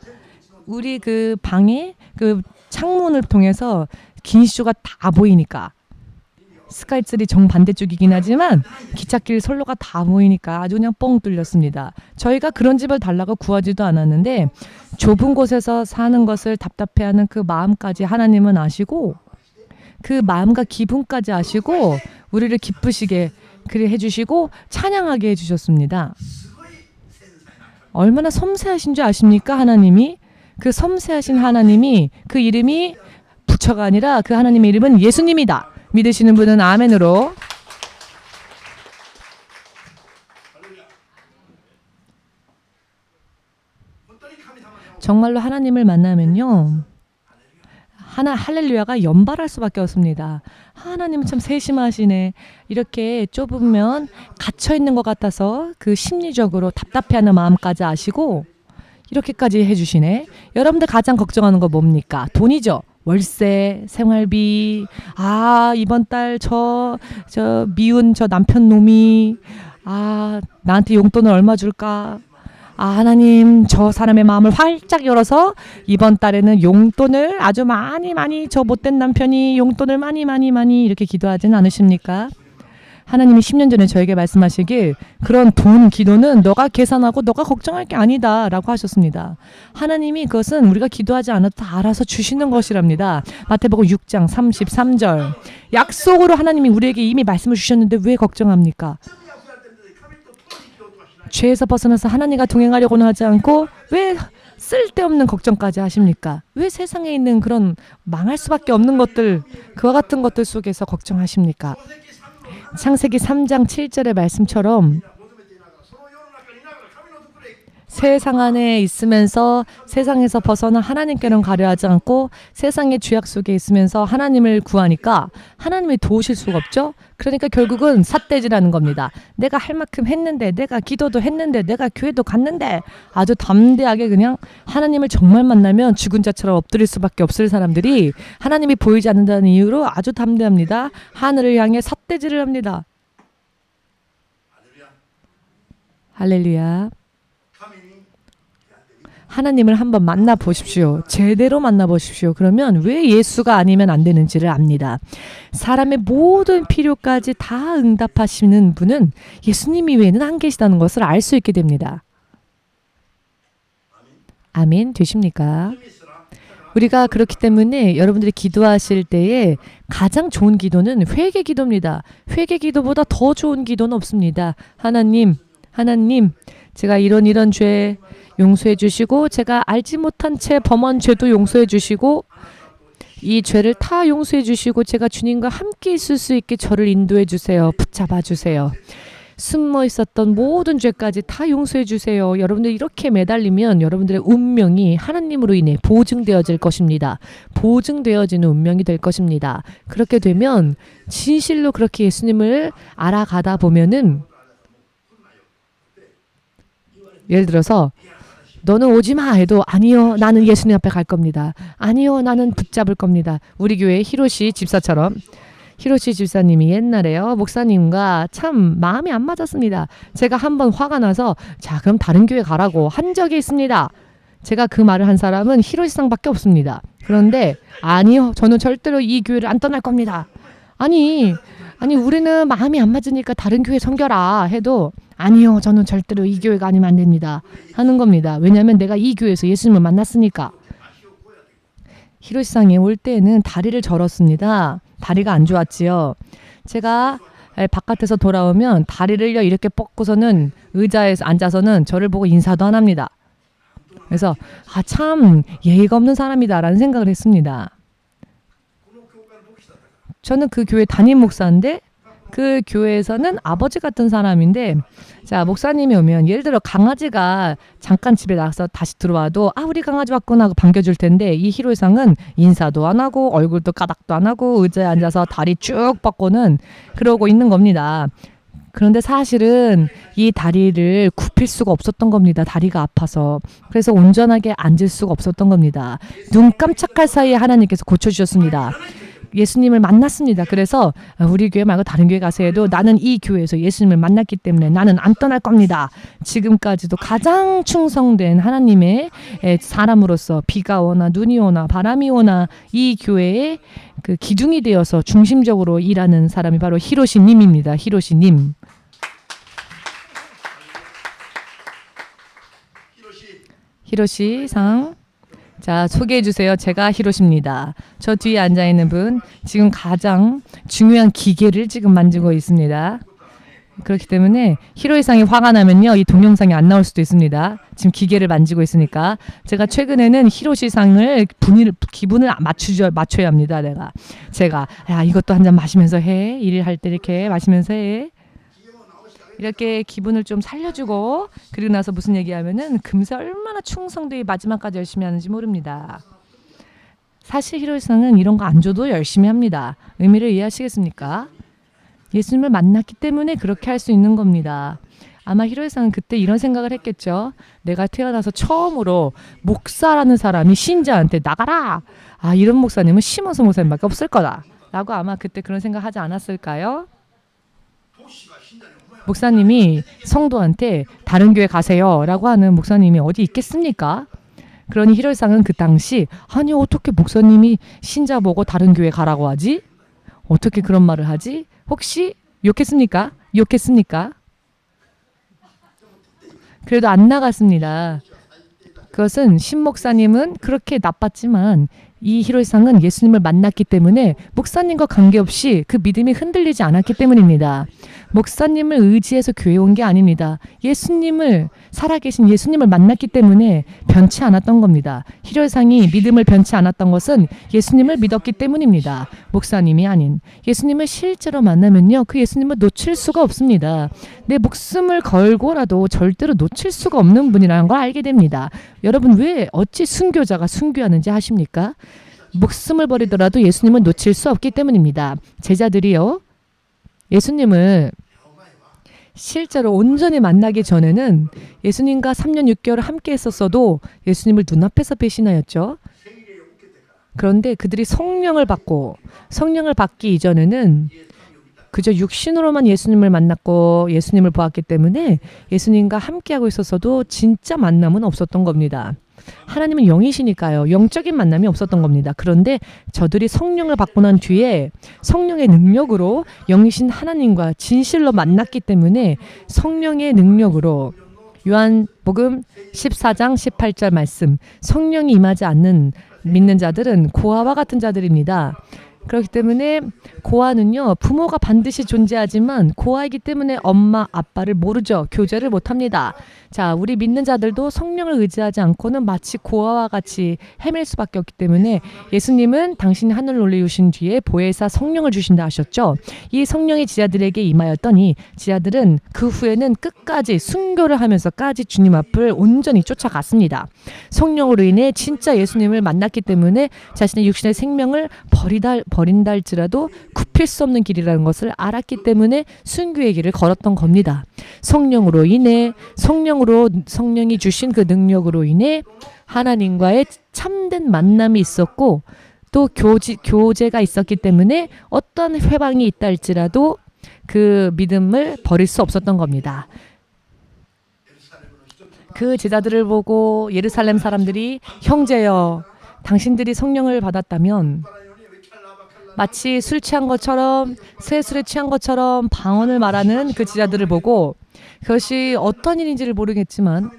우리 그 방에 그 창문을 통해서 긴시조가 다 보이니까 스카이트리 정반대쪽이긴 하지만 기찻길 선로가 다 보이니까 아주 그냥 뻥 뚫렸습니다. 저희가 그런 집을 달라고 구하지도 않았는데 좁은 곳에서 사는 것을 답답해하는 그 마음까지 하나님은 아시고 그 마음과 기분까지 아시고 우리를 기쁘시게 그리 해주시고 찬양하게 해주셨습니다. 얼마나 섬세하신 줄 아십니까? 하나님이 그 섬세하신 하나님이 그 이름이 부처가 아니라 그 하나님의 이름은 예수님이다. 믿으시는 분은 아멘으로. 정말로 하나님을 만나면요. 할렐루야가 연발할 수밖에 없습니다. 하나님은 참 세심하시네. 이렇게 좁으면 갇혀있는 것 같아서 그 심리적으로 답답해하는 마음까지 아시고 이렇게까지 해주시네. 여러분들 가장 걱정하는 거 뭡니까? 돈이죠. 월세, 생활비, 이번 달 저 미운 저 남편 놈이 나한테 용돈을 얼마 줄까? 하나님 저 사람의 마음을 활짝 열어서 이번 달에는 용돈을 아주 많이 저 못된 남편이 용돈을 많이 이렇게 기도하진 않으십니까? 하나님이 10년 전에 저에게 말씀하시길 그런 돈 기도는 너가 계산하고 너가 걱정할 게 아니다 라고 하셨습니다. 하나님이 그것은 우리가 기도하지 않아도 다 알아서 주시는 것이랍니다. 마태복음 6장 33절 약속으로 하나님이 우리에게 이미 말씀을 주셨는데 왜 걱정합니까? 죄에서 벗어나서 하나님과 동행하려고는 하지 않고 왜 쓸데없는 걱정까지 하십니까? 왜 세상에 있는 그런 망할 수밖에 없는 것들 그와 같은 것들 속에서 걱정하십니까? 창세기 3장 7절의 말씀처럼 세상 안에 있으면서 세상에서 벗어나 하나님께는 가려 하지 않고 세상의 죄악 속에 있으면서 하나님을 구하니까 하나님이 도우실 수가 없죠. 그러니까 결국은 삿대질하는 겁니다. 내가 할 만큼 했는데 내가 기도도 했는데 내가 교회도 갔는데 아주 담대하게 그냥 하나님을 정말 만나면 죽은 자처럼 엎드릴 수밖에 없을 사람들이 하나님이 보이지 않는다는 이유로 아주 담대합니다. 하늘을 향해 삿대질을 합니다. 할렐루야. 하나님을 한번 만나보십시오. 제대로 만나보십시오. 그러면 왜 예수가 아니면 안 되는지를 압니다. 사람의 모든 필요까지 다 응답하시는 분은 예수님이 외에는 안 계시다는 것을 알 수 있게 됩니다. 아멘 되십니까? 우리가 그렇기 때문에 여러분들이 기도하실 때에 가장 좋은 기도는 회개 기도입니다. 회개 기도보다 더 좋은 기도는 없습니다. 하나님 제가 이런 죄 용서해 주시고 제가 알지 못한 채 범한 죄도 용서해 주시고 이 죄를 다 용서해 주시고 제가 주님과 함께 있을 수 있게 저를 인도해 주세요. 붙잡아 주세요. 숨어 있었던 모든 죄까지 다 용서해 주세요. 여러분들 이렇게 매달리면 여러분들의 운명이 하나님으로 인해 보증되어질 것입니다. 보증되어지는 운명이 될 것입니다. 그렇게 되면 진실로 그렇게 예수님을 알아가다 보면은 예를 들어서 너는 오지 마 해도 아니요 나는 예수님 앞에 갈 겁니다. 아니요 나는 붙잡을 겁니다. 우리 교회 히로시 집사처럼 히로시 집사님이 옛날에요 목사님과 참 마음이 안 맞았습니다. 제가 한번 화가 나서 자 그럼 다른 교회 가라고 한 적이 있습니다. 제가 그 말을 한 사람은 히로시상밖에 없습니다. 그런데 아니요 저는 절대로 이 교회를 안 떠날 겁니다. 아니 우리는 마음이 안 맞으니까 다른 교회 섬겨라 해도 아니요 저는 절대로 이 교회가 아니면 안 됩니다 하는 겁니다. 왜냐하면 내가 이 교회에서 예수님을 만났으니까. 히로시상에 올 때는 다리를 절었습니다. 다리가 안 좋았지요. 제가 바깥에서 돌아오면 다리를 이렇게 뻗고서는 의자에서 앉아서는 저를 보고 인사도 안 합니다. 그래서 참 예의가 없는 사람이다라는 생각을 했습니다. 저는 그 교회 담임 목사인데 그 교회에서는 아버지 같은 사람인데 자 목사님이 오면 예를 들어 강아지가 잠깐 집에 나가서 다시 들어와도 우리 강아지 왔구나 하고 반겨줄 텐데 이 히로상은 인사도 안 하고 얼굴도 까닥도 안 하고 의자에 앉아서 다리 쭉 뻗고는 그러고 있는 겁니다. 그런데 사실은 이 다리를 굽힐 수가 없었던 겁니다. 다리가 아파서. 그래서 온전하게 앉을 수가 없었던 겁니다. 눈 깜짝할 사이에 하나님께서 고쳐주셨습니다. 예수님을 만났습니다. 그래서 우리 교회 말고 다른 교회 가서 해도 나는 이 교회에서 예수님을 만났기 때문에 나는 안 떠날 겁니다. 지금까지도 가장 충성된 하나님의 사람으로서 비가 오나 눈이 오나 바람이 오나 이 교회의 그 기둥이 되어서 중심적으로 일하는 사람이 바로 히로시님입니다. 히로시님. 히로시상. 자, 소개해 주세요. 제가 히로시입니다. 저 뒤에 앉아있는 분 지금 가장 중요한 기계를 지금 만지고 있습니다. 그렇기 때문에 히로시상이 화가 나면요. 이 동영상이 안 나올 수도 있습니다. 지금 기계를 만지고 있으니까. 제가 최근에는 히로시상을 기분을 맞춰야 합니다. 제가 이것도 한 잔 마시면서 해. 일을 할 때 이렇게 마시면서 해. 이렇게 기분을 좀 살려주고 그리고 나서 무슨 얘기하면은 금세 얼마나 충성되게 마지막까지 열심히 하는지 모릅니다. 사실 히로유상은 이런 거 안 줘도 열심히 합니다. 의미를 이해하시겠습니까? 예수님을 만났기 때문에 그렇게 할 수 있는 겁니다. 아마 히로유상은 그때 이런 생각을 했겠죠. 내가 태어나서 처음으로 목사라는 사람이 신자한테 나가라! 아, 이런 목사님은 시몬서 목사님밖에 없을 거다. 라고 아마 그때 그런 생각하지 않았을까요? 목사님이 성도한테 다른 교회 가세요 라고 하는 목사님이 어디 있겠습니까? 그러니 히로유상은 그 당시 아니 어떻게 목사님이 신자 보고 다른 교회 가라고 하지? 어떻게 그런 말을 하지? 혹시 욕했습니까? 욕했습니까? 그래도 안 나갔습니다. 그것은 신목사님은 그렇게 나빴지만 이 히로유상은 예수님을 만났기 때문에 목사님과 관계없이 그 믿음이 흔들리지 않았기 때문입니다. 목사님을 의지해서 교회 온 게 아닙니다. 예수님을 살아계신 예수님을 만났기 때문에 변치 않았던 겁니다. 히로유상이 믿음을 변치 않았던 것은 예수님을 믿었기 때문입니다. 목사님이 아닌 예수님을 실제로 만나면요. 그 예수님을 놓칠 수가 없습니다. 내 목숨을 걸고라도 절대로 놓칠 수가 없는 분이라는 걸 알게 됩니다. 여러분 왜 어찌 순교자가 순교하는지 아십니까? 목숨을 버리더라도 예수님을 놓칠 수 없기 때문입니다. 제자들이요. 예수님을 실제로 온전히 만나기 전에는 예수님과 3년 6개월을 함께 했었어도 예수님을 눈앞에서 배신하였죠. 그런데 그들이 성령을 받기 이전에는 그저 육신으로만 예수님을 만났고 예수님을 보았기 때문에 예수님과 함께하고 있었어도 진짜 만남은 없었던 겁니다. 하나님은 영이시니까요. 영적인 만남이 없었던 겁니다. 그런데 저들이 성령을 받고 난 뒤에 성령의 능력으로 영이신 하나님과 진실로 만났기 때문에 성령의 능력으로 요한복음 14장 18절 말씀 성령이 임하지 않는 믿는 자들은 고아와 같은 자들입니다. 그렇기 때문에 고아는요. 부모가 반드시 존재하지만 고아이기 때문에 엄마 아빠를 모르죠. 교제를 못합니다. 자, 우리 믿는 자들도 성령을 의지하지 않고는 마치 고아와 같이 헤맬 수밖에 없기 때문에 예수님은 당신이 하늘을 올리신 뒤에 보혜사 성령을 주신다 하셨죠. 이 성령이 지자들에게 임하였더니 지자들은 그 후에는 끝까지 순교를 하면서까지 주님 앞을 온전히 쫓아갔습니다. 성령으로 인해 진짜 예수님을 만났기 때문에 자신의 육신의 생명을 버린다 할지라도 굽힐 수 없는 길이라는 것을 알았기 때문에 순교의 길을 걸었던 겁니다. 성령으로 인해 성령이 주신 그 능력으로 인해 하나님과의 참된 만남이 있었고 또 교제가 있었기 때문에 어떤 회방이 있다 할지라도 그 믿음을 버릴 수 없었던 겁니다. 그 제자들을 보고 예루살렘 사람들이 형제여 당신들이 성령을 받았다면 마치 술 취한 것처럼 새술에 취한 것처럼 방언을 말하는 그 제자들을 보고 그것이 어떤 일인지를 모르겠지만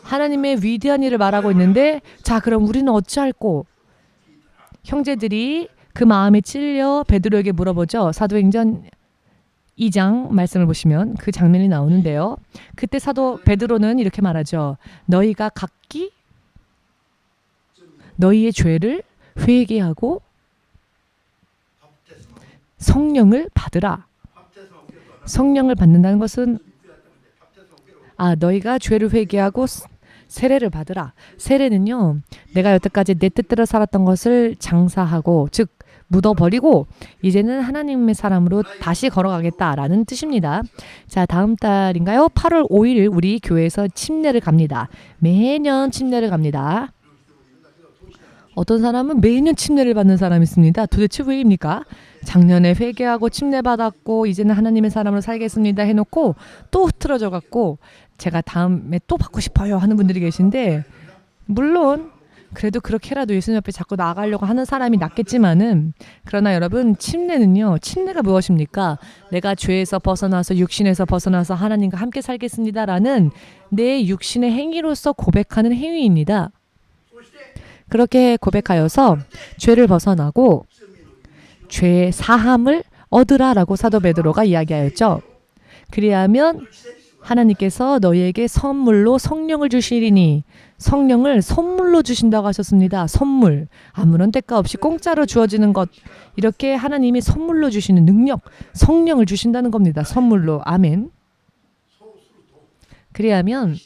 하나님의 위대한 일을 말하고 있는데 자 그럼 우리는 어찌할꼬 형제들이 그 마음에 찔려 베드로에게 물어보죠. 사도행전 2장 말씀을 보시면 그 장면이 나오는데요. 그때 사도 베드로는 이렇게 말하죠. 너희가 각기 너희의 죄를 회개하고 성령을 받으라. 성령을 받는다는 것은 너희가 죄를 회개하고 세례를 받으라. 세례는요. 내가 여태까지 내 뜻대로 살았던 것을 장사하고 즉 묻어버리고 이제는 하나님의 사람으로 다시 걸어가겠다라는 뜻입니다. 자, 다음 달인가요? 8월 5일 우리 교회에서 침례를 갑니다. 매년 침례를 갑니다. 어떤 사람은 매년 침례를 받는 사람이 있습니다. 도대체 왜입니까? 작년에 회개하고 침례 받았고 이제는 하나님의 사람으로 살겠습니다 해놓고 또 흐트러져 갖고 제가 다음에 또 받고 싶어요 하는 분들이 계신데 물론 그래도 그렇게라도 예수님 앞에 자꾸 나아가려고 하는 사람이 낫겠지만은 그러나 여러분 침례는요. 침례가 무엇입니까? 내가 죄에서 벗어나서 육신에서 벗어나서 하나님과 함께 살겠습니다라는 내 육신의 행위로서 고백하는 행위입니다. 그렇게 고백하여서 죄를 벗어나고 죄의 사함을 얻으라라고 사도 베드로가 이야기하였죠. 그리하면 하나님께서 너희에게 선물로 성령을 주시리니 성령을 선물로 주신다고 하셨습니다. 선물. 아무런 대가 없이 공짜로 주어지는 것. 이렇게 하나님이 선물로 주시는 능력, 성령을 주신다는 겁니다. 선물로. 아멘. 그리하면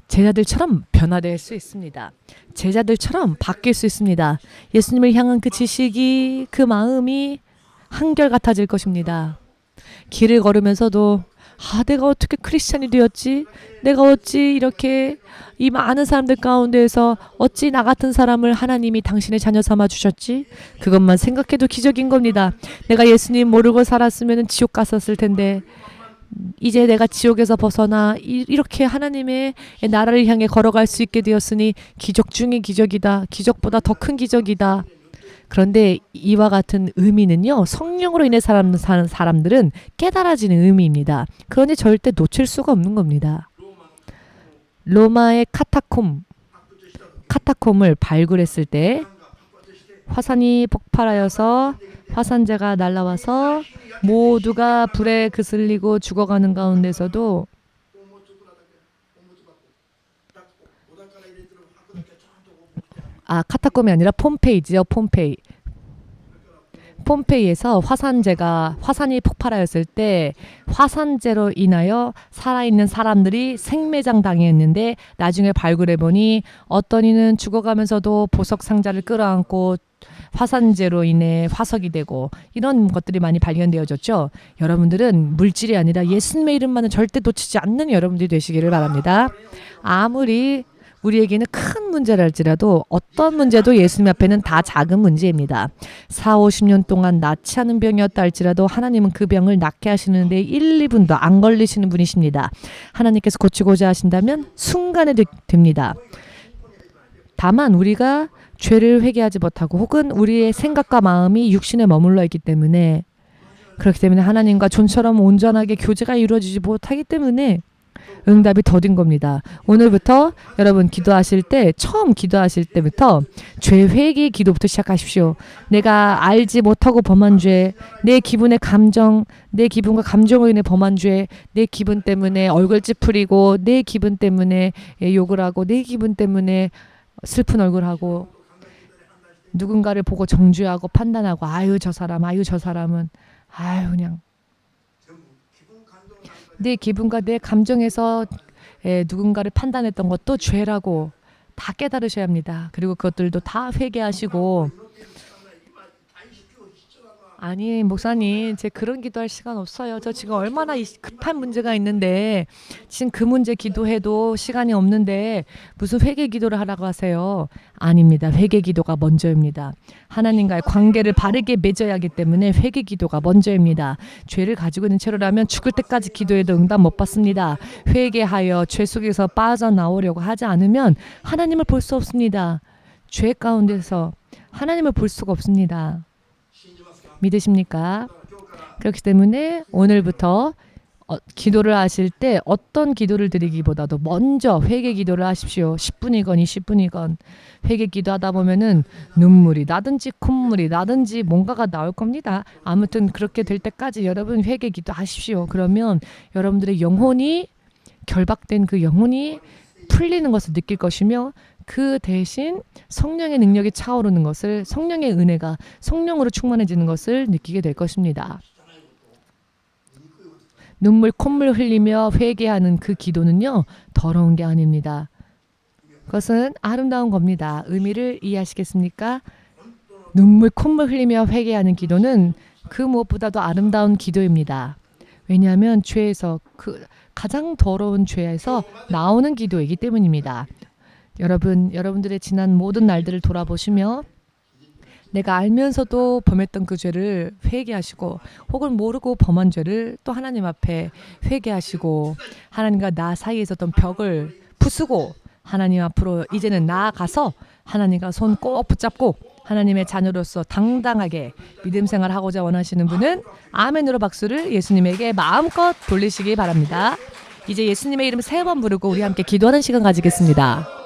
제자들처럼 변화될 수 있습니다. 제자들처럼 바뀔 수 있습니다. 예수님을 향한 그 지식이, 그 마음이 한결같아질 것입니다. 길을 걸으면서도 내가 어떻게 크리스찬이 되었지? 내가 어찌 이렇게 이 많은 사람들 가운데에서 어찌 나 같은 사람을 하나님이 당신의 자녀 삼아 주셨지? 그것만 생각해도 기적인 겁니다. 내가 예수님 모르고 살았으면 지옥 갔었을 텐데 이제 내가 지옥에서 벗어나 이렇게 하나님의 나라를 향해 걸어갈 수 있게 되었으니 기적 중의 기적이다. 기적보다 더 큰 기적이다. 그런데 이와 같은 의미는요, 성령으로 인해 사는 사람들은 깨달아지는 의미입니다. 그러니 절대 놓칠 수가 없는 겁니다. 로마의 카타콤을 발굴했을 때 화산이 폭발하여서 화산재가 날아와서 모두가 불에 그슬리고 죽어가는 가운데서도 카타콤이 아니라 폼페이지요. 폼페이에서 화산이 폭발하였을 때 화산재로 인하여 살아있는 사람들이 생매장 당했는데 나중에 발굴해보니 어떤 이는 죽어가면서도 보석 상자를 끌어안고 화산재로 인해 화석이 되고 이런 것들이 많이 발견되어졌죠. 여러분들은 물질이 아니라 예수님의 이름만은 절대 놓치지 않는 여러분들이 되시기를 바랍니다. 아무리 우리에게는 큰 문제랄지라도 어떤 문제도 예수님 앞에는 다 작은 문제입니다. 40-50년 동안 낫지 않은 병이었다 할지라도 하나님은 그 병을 낫게 하시는데 1-2분도 안 걸리시는 분이십니다. 하나님께서 고치고자 하신다면 순간에 됩니다. 다만 우리가 죄를 회개하지 못하고 혹은 우리의 생각과 마음이 육신에 머물러 있기 때문에 그렇기 때문에 하나님과 좀처럼 온전하게 교제가 이루어지지 못하기 때문에 응답이 더딘 겁니다. 오늘부터 여러분 처음 기도하실 때부터 죄 회개 기도부터 시작하십시오. 내가 알지 못하고 범한 죄, 내 기분과 감정으로 인해 범한 죄, 내 기분 때문에 얼굴 찌푸리고, 내 기분 때문에 욕을 하고, 내 기분 때문에 슬픈 얼굴하고, 누군가를 보고 정죄하고 판단하고, 저 사람은 그냥 내 기분과 내 감정에서 누군가를 판단했던 것도 죄라고 다 깨달으셔야 합니다. 그리고 그것들도 다 회개하시고, 아니 목사님, 제 그런 기도할 시간 없어요. 저 지금 얼마나 급한 문제가 있는데 지금 그 문제 기도해도 시간이 없는데 무슨 회개 기도를 하라고 하세요. 아닙니다. 회개 기도가 먼저입니다. 하나님과의 관계를 바르게 맺어야 하기 때문에 회개 기도가 먼저입니다. 죄를 가지고 있는 채로라면 죽을 때까지 기도해도 응답 못 받습니다. 회개하여 죄 속에서 빠져나오려고 하지 않으면 하나님을 볼 수 없습니다. 죄 가운데서 하나님을 볼 수가 없습니다. 믿으십니까? 그렇기 때문에 오늘부터 기도를 하실 때 어떤 기도를 드리기보다도 먼저 회개 기도를 하십시오. 10분이건 20분이건 회개 기도하다 보면은 눈물이 나든지 콧물이 나든지 뭔가가 나올 겁니다. 아무튼 그렇게 될 때까지 여러분 회개 기도하십시오. 그러면 여러분들의 영혼이 결박된 그 영혼이 풀리는 것을 느낄 것이며 그 대신 성령의 능력이 차오르는 것을, 성령의 은혜가 성령으로 충만해지는 것을 느끼게 될 것입니다. 눈물 콧물 흘리며 회개하는 그 기도는요, 더러운 게 아닙니다. 그것은 아름다운 겁니다. 의미를 이해하시겠습니까? 눈물 콧물 흘리며 회개하는 기도는 그 무엇보다도 아름다운 기도입니다. 왜냐하면 죄에서, 가장 더러운 죄에서 나오는 기도이기 때문입니다. 여러분들의 지난 모든 날들을 돌아보시며 내가 알면서도 범했던 그 죄를 회개하시고, 혹은 모르고 범한 죄를 또 하나님 앞에 회개하시고, 하나님과 나 사이에 있었던 벽을 부수고 하나님 앞으로 이제는 나아가서 하나님과 손 꼭 붙잡고 하나님의 자녀로서 당당하게 믿음 생활하고자 원하시는 분은 아멘으로 박수를 예수님에게 마음껏 돌리시기 바랍니다. 이제 예수님의 이름 3번 부르고 우리 함께 기도하는 시간 가지겠습니다.